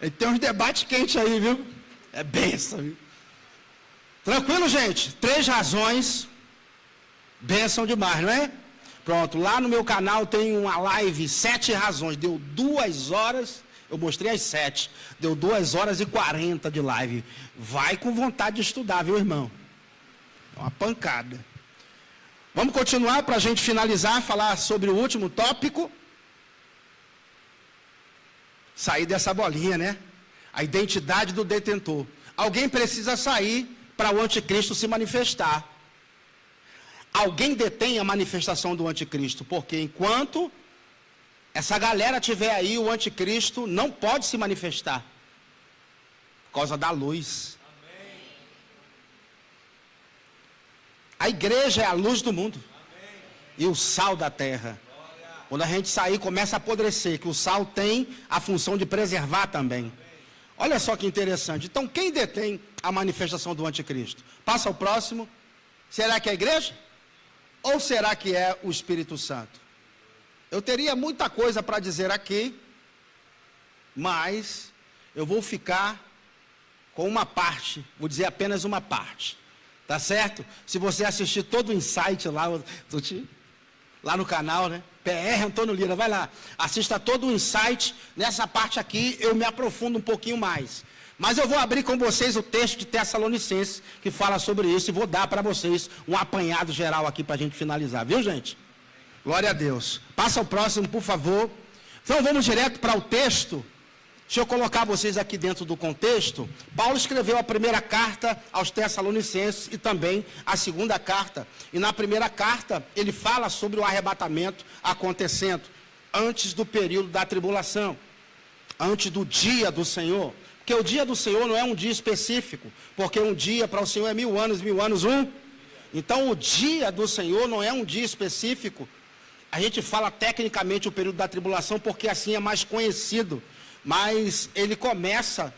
E tem uns debates quentes aí, viu? É bênção, viu? Tranquilo, gente? 3 razões, bênção demais, não é? Pronto, lá no meu canal tem uma live, 7 razões, deu 2 horas... Eu mostrei às 7. Deu 2 horas e 40 de live. Vai com vontade de estudar, viu, irmão? É uma pancada. Vamos continuar para a gente finalizar, falar sobre o último tópico. Sair dessa bolinha, né? A identidade do detentor. Alguém precisa sair para o anticristo se manifestar. Alguém detém a manifestação do anticristo, porque enquanto essa galera tiver aí, o anticristo não pode se manifestar. causa da luz. A igreja é a luz do mundo e o sal da terra. Quando a gente sair, começa a apodrecer, que o sal tem a função de preservar também. Olha só que interessante. Então, quem detém a manifestação do anticristo? Passa ao próximo. Será que é a igreja? Ou será que é o Espírito Santo? Eu teria muita coisa para dizer aqui, mas eu vou ficar com uma parte, vou dizer apenas uma parte. Tá certo? Se você assistir todo o insight lá no canal, né? PR Antônio Lira, vai lá, assista todo o insight. Nessa parte aqui eu me aprofundo um pouquinho mais. Mas eu vou abrir com vocês o texto de Tessalonicenses, que fala sobre isso, e vou dar para vocês um apanhado geral aqui para a gente finalizar, viu, gente? Glória a Deus. Passa ao próximo, por favor. Então vamos direto para o texto. Deixa eu colocar vocês aqui dentro do contexto. Paulo escreveu a primeira carta aos Tessalonicenses e também a segunda carta. E na primeira carta, ele fala sobre o arrebatamento acontecendo antes do período da tribulação, antes do dia do Senhor. Porque o dia do Senhor não é um dia específico, porque um dia para o Senhor é 1000 anos um. Então o dia do Senhor não é um dia específico. A gente fala tecnicamente o período da tribulação porque assim é mais conhecido. Mas ele começa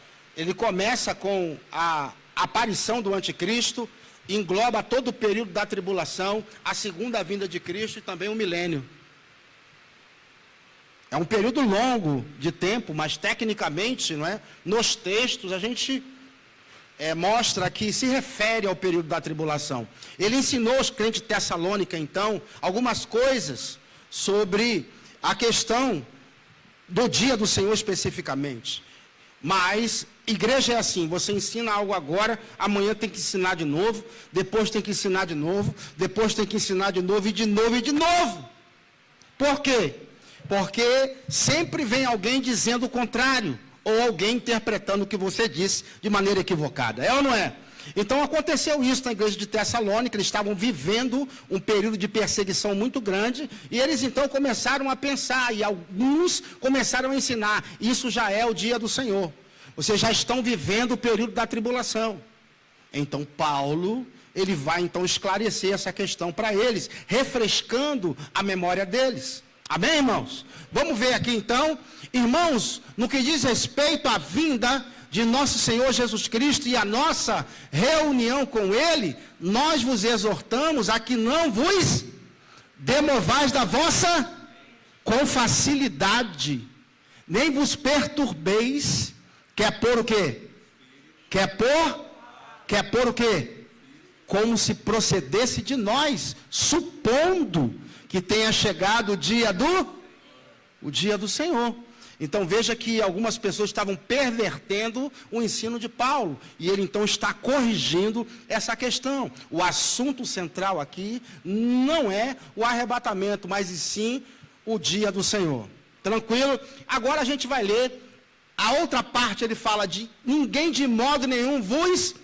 com a aparição do anticristo, engloba todo o período da tribulação, a segunda vinda de Cristo e também o milênio. É um período longo de tempo, mas tecnicamente, não é? Nos textos a gente mostra que se refere ao período da tribulação. Ele ensinou aos crentes de Tessalônica, então, algumas coisas sobre a questão do dia do Senhor especificamente. Mas igreja é assim, você ensina algo agora, amanhã tem que ensinar de novo, depois tem que ensinar de novo, depois tem que ensinar de novo e de novo e de novo. Por quê? Porque sempre vem alguém dizendo o contrário, ou alguém interpretando o que você disse de maneira equivocada. É ou não é? Então aconteceu isso na igreja de Tessalônica, eles estavam vivendo um período de perseguição muito grande, e eles então começaram a pensar, e alguns começaram a ensinar, isso já é o dia do Senhor, vocês já estão vivendo o período da tribulação. Então Paulo, ele vai então esclarecer essa questão para eles, refrescando a memória deles. Amém, irmãos? Vamos ver aqui então, irmãos, no que diz respeito à vinda de nosso Senhor Jesus Cristo e a nossa reunião com Ele, nós vos exortamos a que não vos demovais da vossa com facilidade, nem vos perturbeis, quer pôr o quê? Quer pôr o quê? Como se procedesse de nós, supondo que tenha chegado o dia do Senhor. Então veja que algumas pessoas estavam pervertendo o ensino de Paulo, e ele então está corrigindo essa questão. O assunto central aqui não é o arrebatamento, mas e sim o dia do Senhor. Tranquilo? Agora a gente vai ler a outra parte, ele fala de ninguém de modo nenhum vos,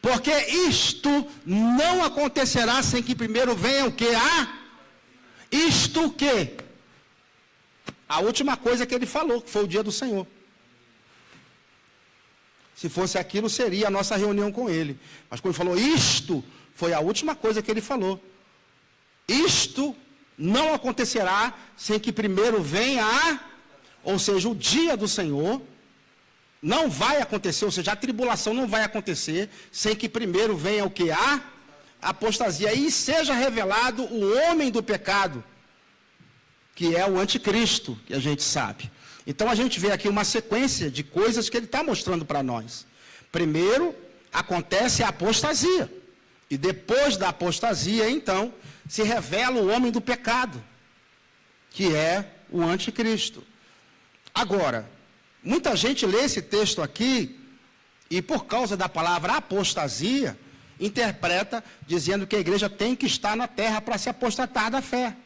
porque isto não acontecerá sem que primeiro venha o que? Isto o quê? A última coisa que ele falou, que foi o dia do Senhor. Se fosse aquilo, seria a nossa reunião com ele. Mas quando ele falou isto, foi a última coisa que ele falou. Isto não acontecerá sem que primeiro venha ou seja, o dia do Senhor não vai acontecer, ou seja, a tribulação não vai acontecer sem que primeiro venha o que? A apostasia. E seja revelado o homem do pecado, que é o anticristo, que a gente sabe. Então a gente vê aqui uma sequência de coisas que ele está mostrando para nós. Primeiro, acontece a apostasia. E depois da apostasia, então, se revela o homem do pecado, que é o anticristo. Agora, muita gente lê esse texto aqui e por causa da palavra apostasia, interpreta dizendo que a igreja tem que estar na terra para se apostatar da fé.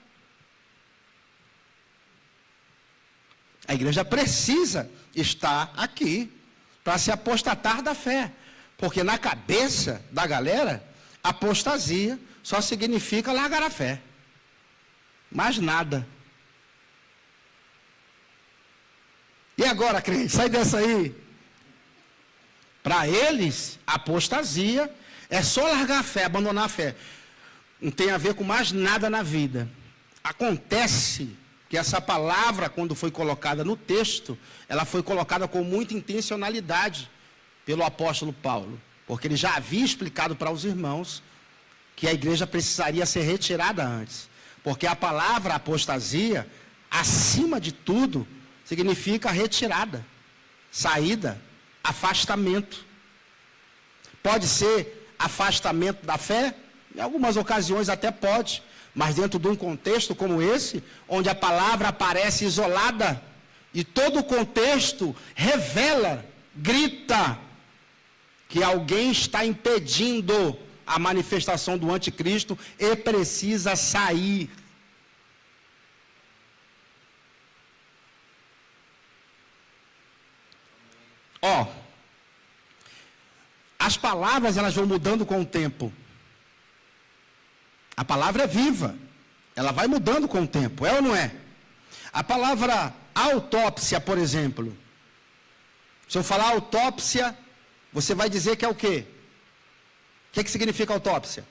A igreja precisa estar aqui para se apostatar da fé. Porque na cabeça da galera, apostasia só significa largar a fé. Mais nada. E agora, crente, sai dessa aí. Para eles, apostasia é só largar a fé, abandonar a fé. Não tem a ver com mais nada na vida. Acontece que essa palavra, quando foi colocada no texto, ela foi colocada com muita intencionalidade pelo apóstolo Paulo, porque ele já havia explicado para os irmãos que a igreja precisaria ser retirada antes, porque a palavra apostasia, acima de tudo, significa retirada, saída, afastamento. Pode ser afastamento da fé, em algumas ocasiões até pode, mas dentro de um contexto como esse, onde a palavra aparece isolada, e todo o contexto revela, grita, que alguém está impedindo a manifestação do anticristo e precisa sair. As palavras elas vão mudando com o tempo. A palavra é viva, ela vai mudando com o tempo, é ou não é? A palavra autópsia, por exemplo, se eu falar autópsia, você vai dizer que é o quê? O que significa autópsia?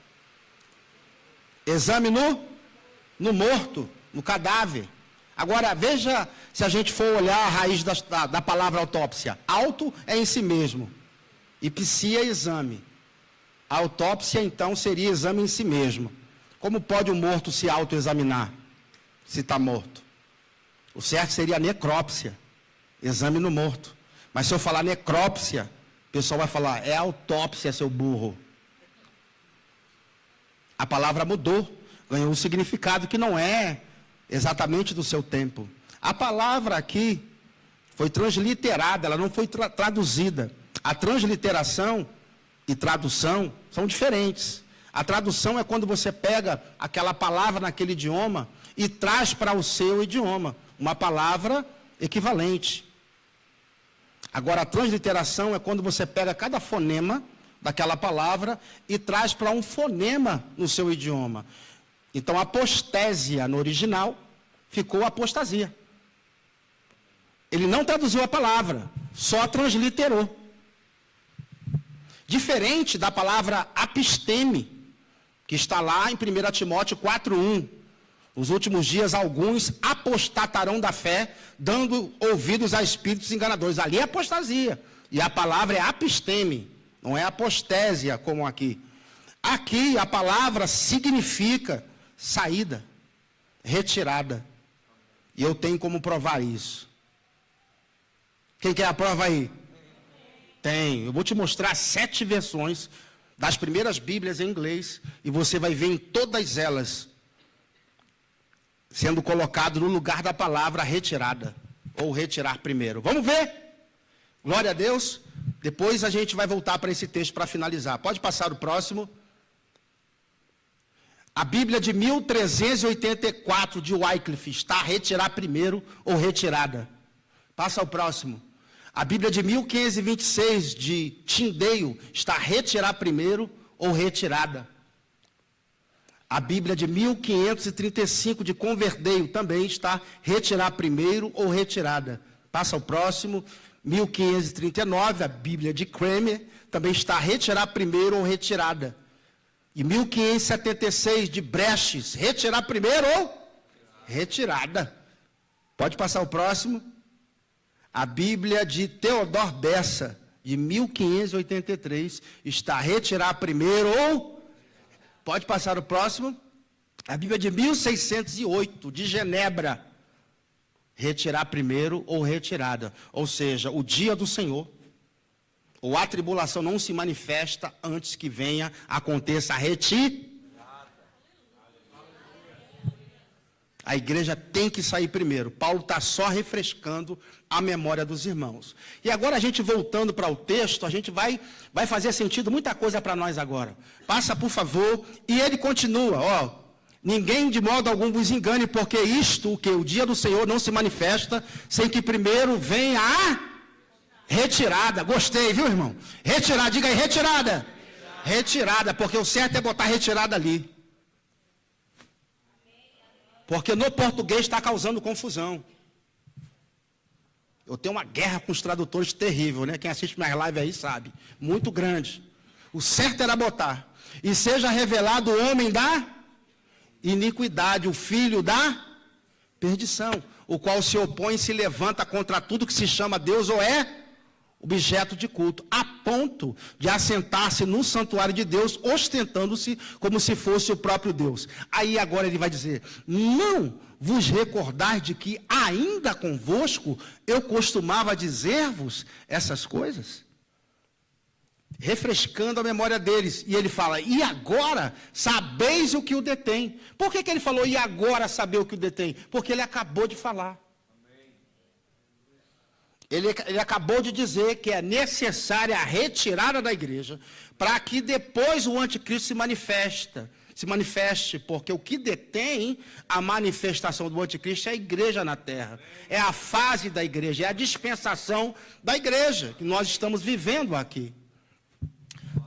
Exame no morto, no cadáver. Agora, veja se a gente for olhar a raiz da palavra autópsia. Auto é em si mesmo, e psia é exame. A autópsia, então, seria exame em si mesmo. Como pode um morto se autoexaminar, se está morto? O certo seria necrópsia, exame no morto. Mas se eu falar necrópsia, o pessoal vai falar, é autópsia, seu burro. A palavra mudou, ganhou um significado que não é exatamente do seu tempo. A palavra aqui foi transliterada, ela não foi traduzida. A transliteração e tradução são diferentes. A tradução é quando você pega aquela palavra naquele idioma e traz para o seu idioma uma palavra equivalente. Agora, a transliteração é quando você pega cada fonema daquela palavra e traz para um fonema no seu idioma. Então, apostésia no original ficou apostasia. Ele não traduziu a palavra, só transliterou. Diferente da palavra apisteme, que está lá em 1 Timóteo 4:1. Nos últimos dias, alguns apostatarão da fé, dando ouvidos a espíritos enganadores. Ali é apostasia. E a palavra é apisteme, não é apostésia, como aqui. Aqui, a palavra significa saída, retirada. E eu tenho como provar isso. Quem quer a prova aí? Tem. Eu vou te mostrar 7 versões das primeiras Bíblias em inglês, e você vai ver em todas elas sendo colocado no lugar da palavra retirada, ou retirar primeiro. Vamos ver? Glória a Deus. Depois a gente vai voltar para esse texto para finalizar. Pode passar o próximo. A Bíblia de 1384 de Wycliffe está retirar primeiro ou retirada. Passa o próximo. A Bíblia de 1526 de Tyndale está retirar primeiro ou retirada. A Bíblia de 1535 de Coverdale também está retirar primeiro ou retirada. Passa o próximo. 1539, a Bíblia de Cranmer também está retirar primeiro ou retirada. E 1576 de Breches, retirar primeiro ou retirada. Pode passar o próximo. A Bíblia de Theodor Bessa, de 1583, está retirar primeiro ou... Pode passar o próximo. A Bíblia de 1608, de Genebra, retirar primeiro ou retirada. Ou seja, o dia do Senhor, ou a tribulação não se manifesta antes que venha, aconteça a retirada. A igreja tem que sair primeiro. Paulo está só refrescando a memória dos irmãos. E agora a gente voltando para o texto, a gente vai fazer sentido muita coisa para nós agora. Passa, por favor. E ele continua, ninguém de modo algum vos engane, porque isto, que o dia do Senhor não se manifesta, sem que primeiro venha a retirada. Gostei, viu, irmão? Retirada, diga aí, retirada. Retirada, porque o certo é botar retirada ali. Porque no português está causando confusão. Eu tenho uma guerra com os tradutores terrível, né? Quem assiste minhas lives aí sabe. Muito grande. O certo era botar. E seja revelado o homem da iniquidade, o filho da perdição, o qual se opõe e se levanta contra tudo que se chama Deus ou é objeto de culto, a ponto de assentar-se no santuário de Deus, ostentando-se como se fosse o próprio Deus. Aí agora ele vai dizer: não vos recordais de que ainda convosco eu costumava dizer-vos essas coisas? Refrescando a memória deles. E ele fala: e agora sabeis o que o detém. Por que ele falou e agora saber o que o detém? Porque ele acabou de falar. Ele acabou de dizer que é necessária a retirada da igreja para que depois o anticristo se manifeste, porque o que detém a manifestação do anticristo é a igreja na terra, é a fase da igreja, é a dispensação da igreja que nós estamos vivendo aqui.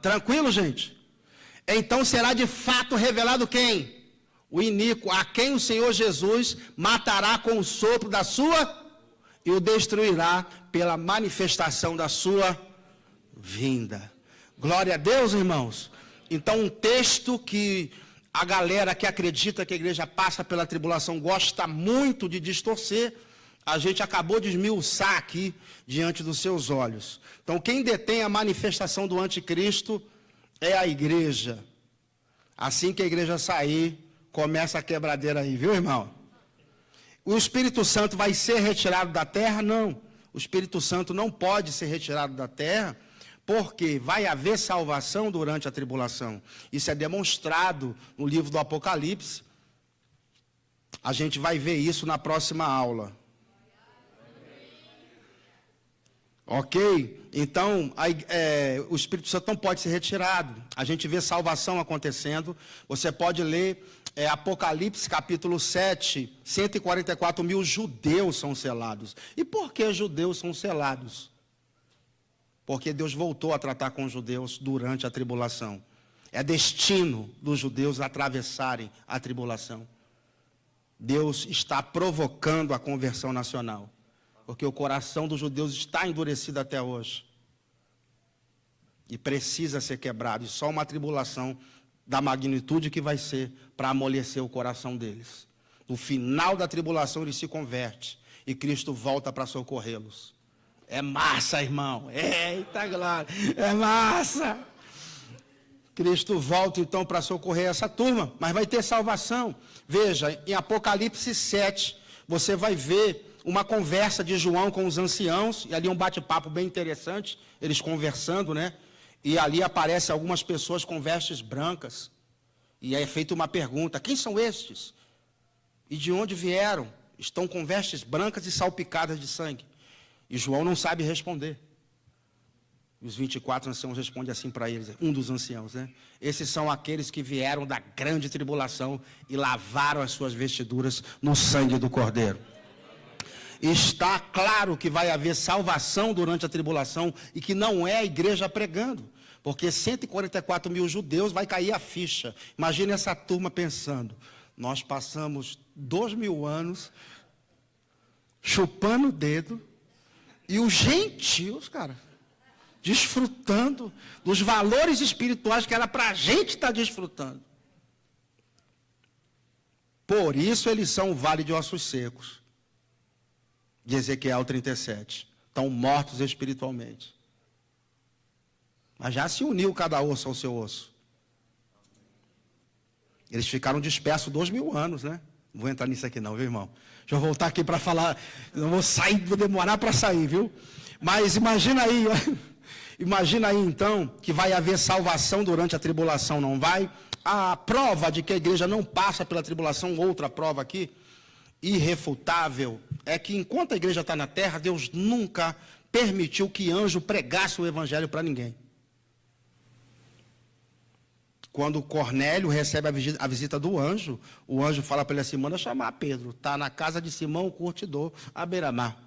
Tranquilo, gente? Então será de fato revelado quem? O iníquo, a quem o Senhor Jesus matará com o sopro da sua e o destruirá pela manifestação da sua vinda. Glória a Deus, irmãos. Então, um texto que a galera que acredita que a igreja passa pela tribulação gosta muito de distorcer, a gente acabou de esmiuçar aqui diante dos seus olhos. Então, quem detém a manifestação do anticristo é a igreja. Assim que a igreja sair, começa a quebradeira aí, viu, irmão? O Espírito Santo vai ser retirado da terra? Não. O Espírito Santo não pode ser retirado da terra, porque vai haver salvação durante a tribulação. Isso é demonstrado no livro do Apocalipse. A gente vai ver isso na próxima aula. Ok? Então, o Espírito Santo não pode ser retirado. A gente vê salvação acontecendo. Você pode ler Apocalipse capítulo 7, 144 mil judeus são selados. E por que judeus são selados? Porque Deus voltou a tratar com os judeus durante a tribulação. É destino dos judeus atravessarem a tribulação. Deus está provocando a conversão nacional. Porque o coração dos judeus está endurecido até hoje. E precisa ser quebrado. E só uma tribulação da magnitude que vai ser para amolecer o coração deles. No final da tribulação eles se convertem. E Cristo volta para socorrê-los. É massa, irmão. Eita glória. É massa. Cristo volta então para socorrer essa turma. Mas vai ter salvação. Veja, em Apocalipse 7, você vai ver uma conversa de João com os anciãos, e ali um bate-papo bem interessante, eles conversando, né? E ali aparecem algumas pessoas com vestes brancas, e é feita uma pergunta: quem são estes? E de onde vieram? Estão com vestes brancas e salpicadas de sangue. E João não sabe responder. Os 24 anciãos respondem assim para eles, um dos anciãos, né? Esses são aqueles que vieram da grande tribulação e lavaram as suas vestiduras no sangue do Cordeiro. Está claro que vai haver salvação durante a tribulação e que não é a igreja pregando, porque 144 mil judeus vai cair a ficha. Imagine essa turma pensando: nós passamos 2000 anos chupando o dedo e os gentios, cara, desfrutando dos valores espirituais que era para a gente estar desfrutando. Por isso eles são o vale de ossos secos. De Ezequiel 37. Estão mortos espiritualmente. Mas já se uniu cada osso ao seu osso. Eles ficaram dispersos 2000 anos, né? Não vou entrar nisso aqui não, viu, irmão? Deixa eu voltar aqui para falar. Não vou sair, vou demorar para sair, viu? Mas imagina aí, imagina aí então, que vai haver salvação durante a tribulação, não vai? A prova de que a igreja não passa pela tribulação, outra prova aqui, irrefutável, é que enquanto a igreja está na terra, Deus nunca permitiu que anjo pregasse o evangelho para ninguém. Quando Cornélio recebe a visita do anjo, o anjo fala para ele assim: manda chamar Pedro, está na casa de Simão o curtidor, à beira-mar.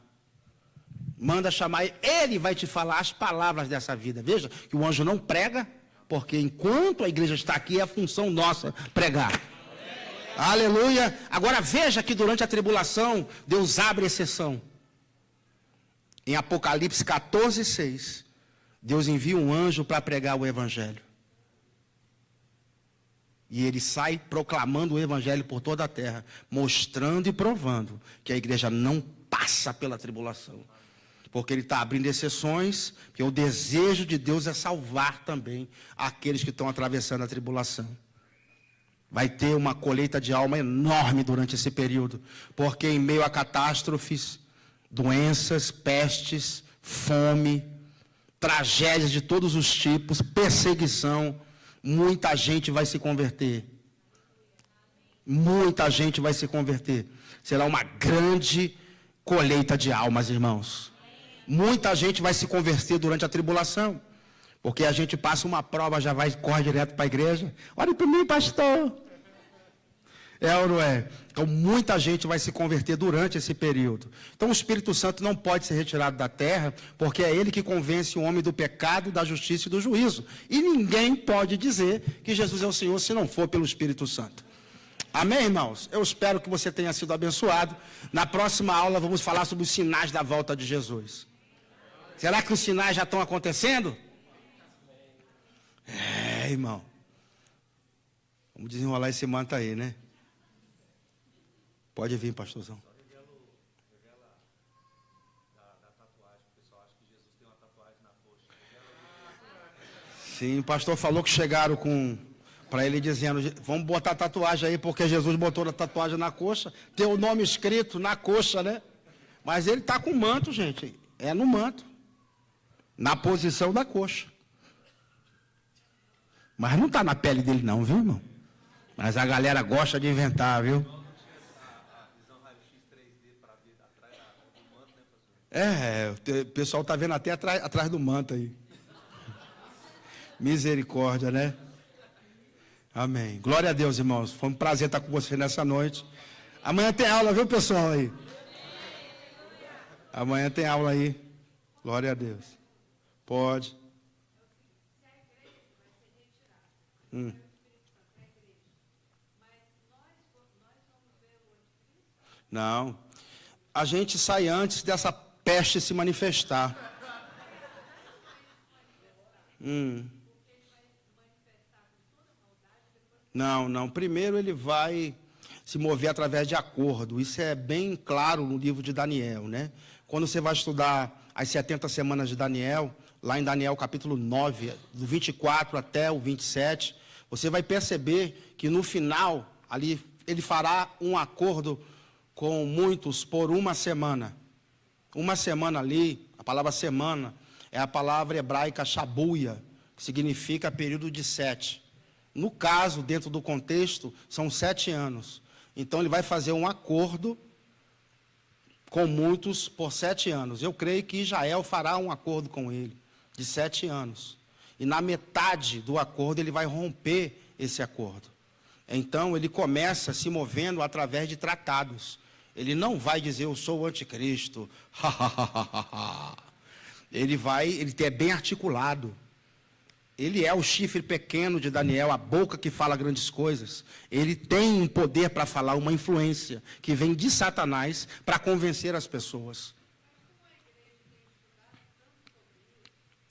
Manda chamar ele, vai te falar as palavras dessa vida. Veja que o anjo não prega, porque enquanto a igreja está aqui, é a função nossa pregar. Aleluia. Agora veja que durante a tribulação, Deus abre exceção. Em Apocalipse 14:6, Deus envia um anjo para pregar o evangelho. E ele sai proclamando o evangelho por toda a terra, mostrando e provando que a igreja não passa pela tribulação. Porque ele está abrindo exceções, porque o desejo de Deus é salvar também aqueles que estão atravessando a tribulação. Vai ter uma colheita de alma enorme durante esse período, porque em meio a catástrofes, doenças, pestes, fome, tragédias de todos os tipos, perseguição, muita gente vai se converter. Muita gente vai se converter. Será uma grande colheita de almas, irmãos. Muita gente vai se converter durante a tribulação. Porque a gente passa uma prova, já vai, corre direto para a igreja. Olha para mim, pastor. É ou não é? Então, muita gente vai se converter durante esse período. Então, o Espírito Santo não pode ser retirado da terra, porque é ele que convence o homem do pecado, da justiça e do juízo. E ninguém pode dizer que Jesus é o Senhor se não for pelo Espírito Santo. Amém, irmãos? Eu espero que você tenha sido abençoado. Na próxima aula, vamos falar sobre os sinais da volta de Jesus. Será que os sinais já estão acontecendo? É, irmão. Vamos desenrolar esse manto aí, né? Pode vir, pastorzão. Sim, o pastor falou que chegaram para ele dizendo, vamos botar tatuagem aí, porque Jesus botou a tatuagem na coxa, tem o nome escrito na coxa, né? Mas ele está com manto, gente, é no manto, na posição da coxa. Mas não está na pele dele não, viu, irmão? Mas a galera gosta de inventar, viu? O pessoal está vendo até atrás do manto aí. Misericórdia, né? Amém. Glória a Deus, irmãos. Foi um prazer estar com vocês nessa noite. Amanhã tem aula, viu, pessoal aí? Amanhã tem aula aí. Glória a Deus. Pode. Não. A gente sai antes dessa peste se manifestar. Não. Primeiro ele vai se mover através de acordo. Isso é bem claro no livro de Daniel, né? Quando você vai estudar as 70 semanas de Daniel, lá em Daniel capítulo 9, do 24 até o 27, você vai perceber que no final, ali, ele fará um acordo com muitos por uma semana. Uma semana ali, a palavra semana, é a palavra hebraica shabuia, que significa período de 7. No caso, dentro do contexto, são 7 anos. Então, ele vai fazer um acordo com muitos por 7 anos. Eu creio que Israel fará um acordo com ele, de 7 anos. E na metade do acordo, ele vai romper esse acordo. Então, ele começa se movendo através de tratados. Ele não vai dizer, eu sou o anticristo. Ele é bem articulado. Ele é o chifre pequeno de Daniel, a boca que fala grandes coisas. Ele tem um poder para falar, uma influência que vem de Satanás para convencer as pessoas.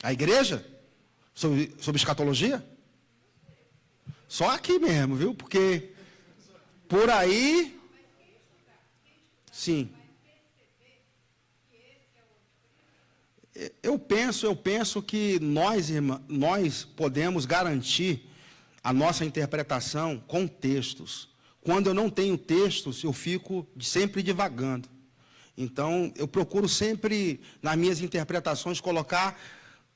A igreja? Sobre escatologia? Só aqui mesmo, viu? Porque por aí... Sim. Eu penso que nós podemos garantir a nossa interpretação com textos. Quando eu não tenho textos, eu fico sempre divagando. Então, eu procuro sempre, nas minhas interpretações, colocar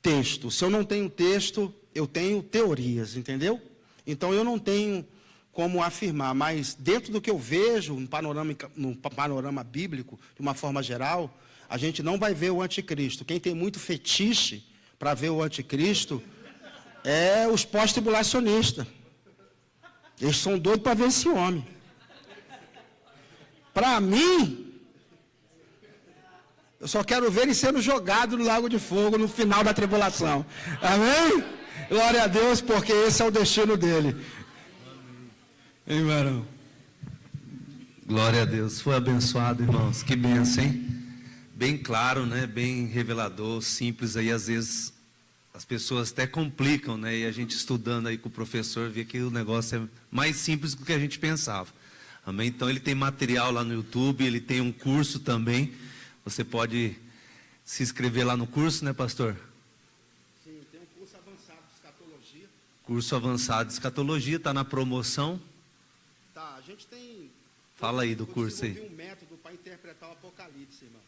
texto. Se eu não tenho texto, eu tenho teorias, entendeu? Então, eu não tenho como afirmar, mas dentro do que eu vejo, no panorama bíblico, de uma forma geral, a gente não vai ver o anticristo. Quem tem muito fetiche para ver o anticristo é os pós-tribulacionistas. Eles são doidos para ver esse homem. Para mim, eu só quero ver ele sendo jogado no lago de fogo no final da tribulação. Amém? Glória a Deus, porque esse é o destino dele. Hein, varão? Glória a Deus. Foi abençoado, irmãos. Que bênção, hein? bem claro, né? Bem revelador, simples. Aí às vezes as pessoas até complicam, né? E a gente estudando aí com o professor vê que o negócio é mais simples do que a gente pensava. Amém? Então ele tem material lá no YouTube, ele tem um curso também. Você pode se inscrever lá no curso, né, pastor? Sim, tem um curso avançado de escatologia. Curso avançado de escatologia, está na promoção. Tá, a gente tem... Fala aí do curso aí. Eu desenvolvi um método para interpretar o Apocalipse, irmãos.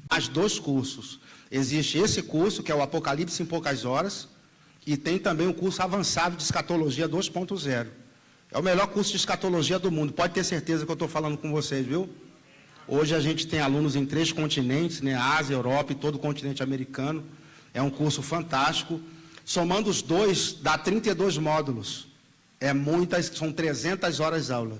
As 2 cursos. Existe esse curso, que é o Apocalipse em poucas horas, e tem também o curso avançado de escatologia 2.0. É o melhor curso de escatologia do mundo. Pode ter certeza que eu estou falando com vocês, viu? Hoje a gente tem alunos em 3 continentes, né? Ásia, Europa e todo o continente americano. É um curso fantástico. Somando os 2, dá 32 módulos. São 300 horas de aula.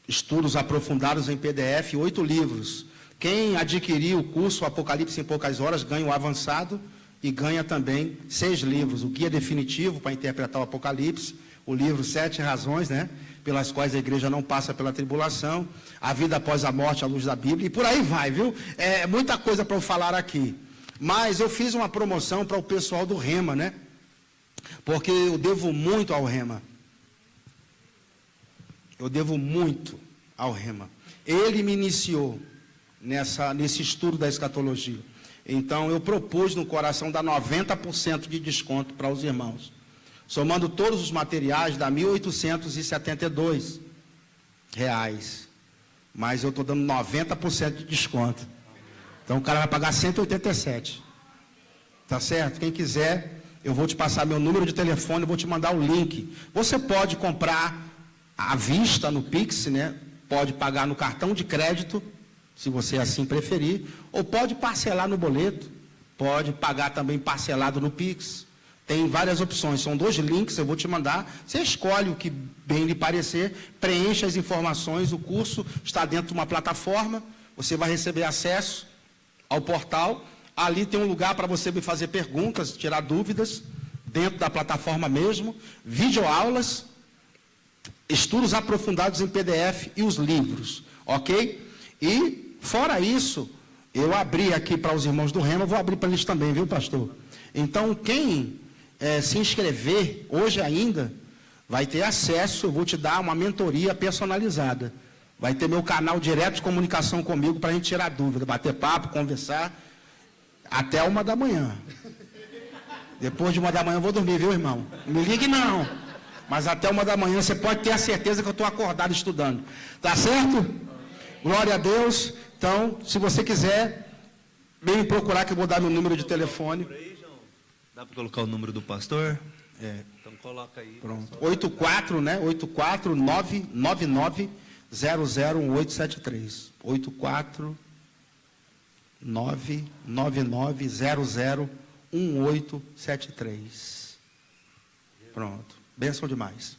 Estudos aprofundados em PDF, 8 livros. Quem adquirir o curso Apocalipse em poucas horas ganha o avançado e ganha também 6 livros. O guia definitivo para interpretar o Apocalipse, o livro 7 razões, né, pelas quais a igreja não passa pela tribulação, a vida após a morte à luz da Bíblia, e por aí vai, viu? É muita coisa para eu falar aqui. Mas eu fiz uma promoção para o pessoal do Rema, né? Porque eu devo muito ao Rema. Eu devo muito ao Rema. Ele me iniciou nesse estudo da escatologia. Então, eu propus no coração dar 90% de desconto para os irmãos. Somando todos os materiais, dá R$ 1.872. Mas eu estou dando 90% de desconto. Então, o cara vai pagar 187. Tá certo? Quem quiser, eu vou te passar meu número de telefone, eu vou te mandar o link. Você pode comprar à vista no Pix, né? Pode pagar no cartão de crédito, se você assim preferir, ou pode parcelar no boleto, pode pagar também parcelado no Pix. Tem várias opções, são 2 links, eu vou te mandar, você escolhe o que bem lhe parecer, preenche as informações, o curso está dentro de uma plataforma, você vai receber acesso ao portal, ali tem um lugar para você me fazer perguntas, tirar dúvidas, dentro da plataforma mesmo, videoaulas, estudos aprofundados em PDF e os livros, ok? E, fora isso, eu abri aqui para os irmãos do Rema, vou abrir para eles também, viu, pastor? Então, quem se inscrever hoje ainda, vai ter acesso, eu vou te dar uma mentoria personalizada. Vai ter meu canal direto de comunicação comigo para a gente tirar dúvida, bater papo, conversar, até 1 da manhã. Depois de 1 da manhã eu vou dormir, viu, irmão? Não me ligue não. Mas até 1 da manhã você pode ter a certeza que eu estou acordado estudando. Tá certo? Glória a Deus. Então, se você quiser, vem me procurar que eu vou dar meu número de telefone. Dá para colocar o número do pastor? Então coloca aí. Pronto. 84, né? 84999001873. 84999001873. Pronto. Bênção demais.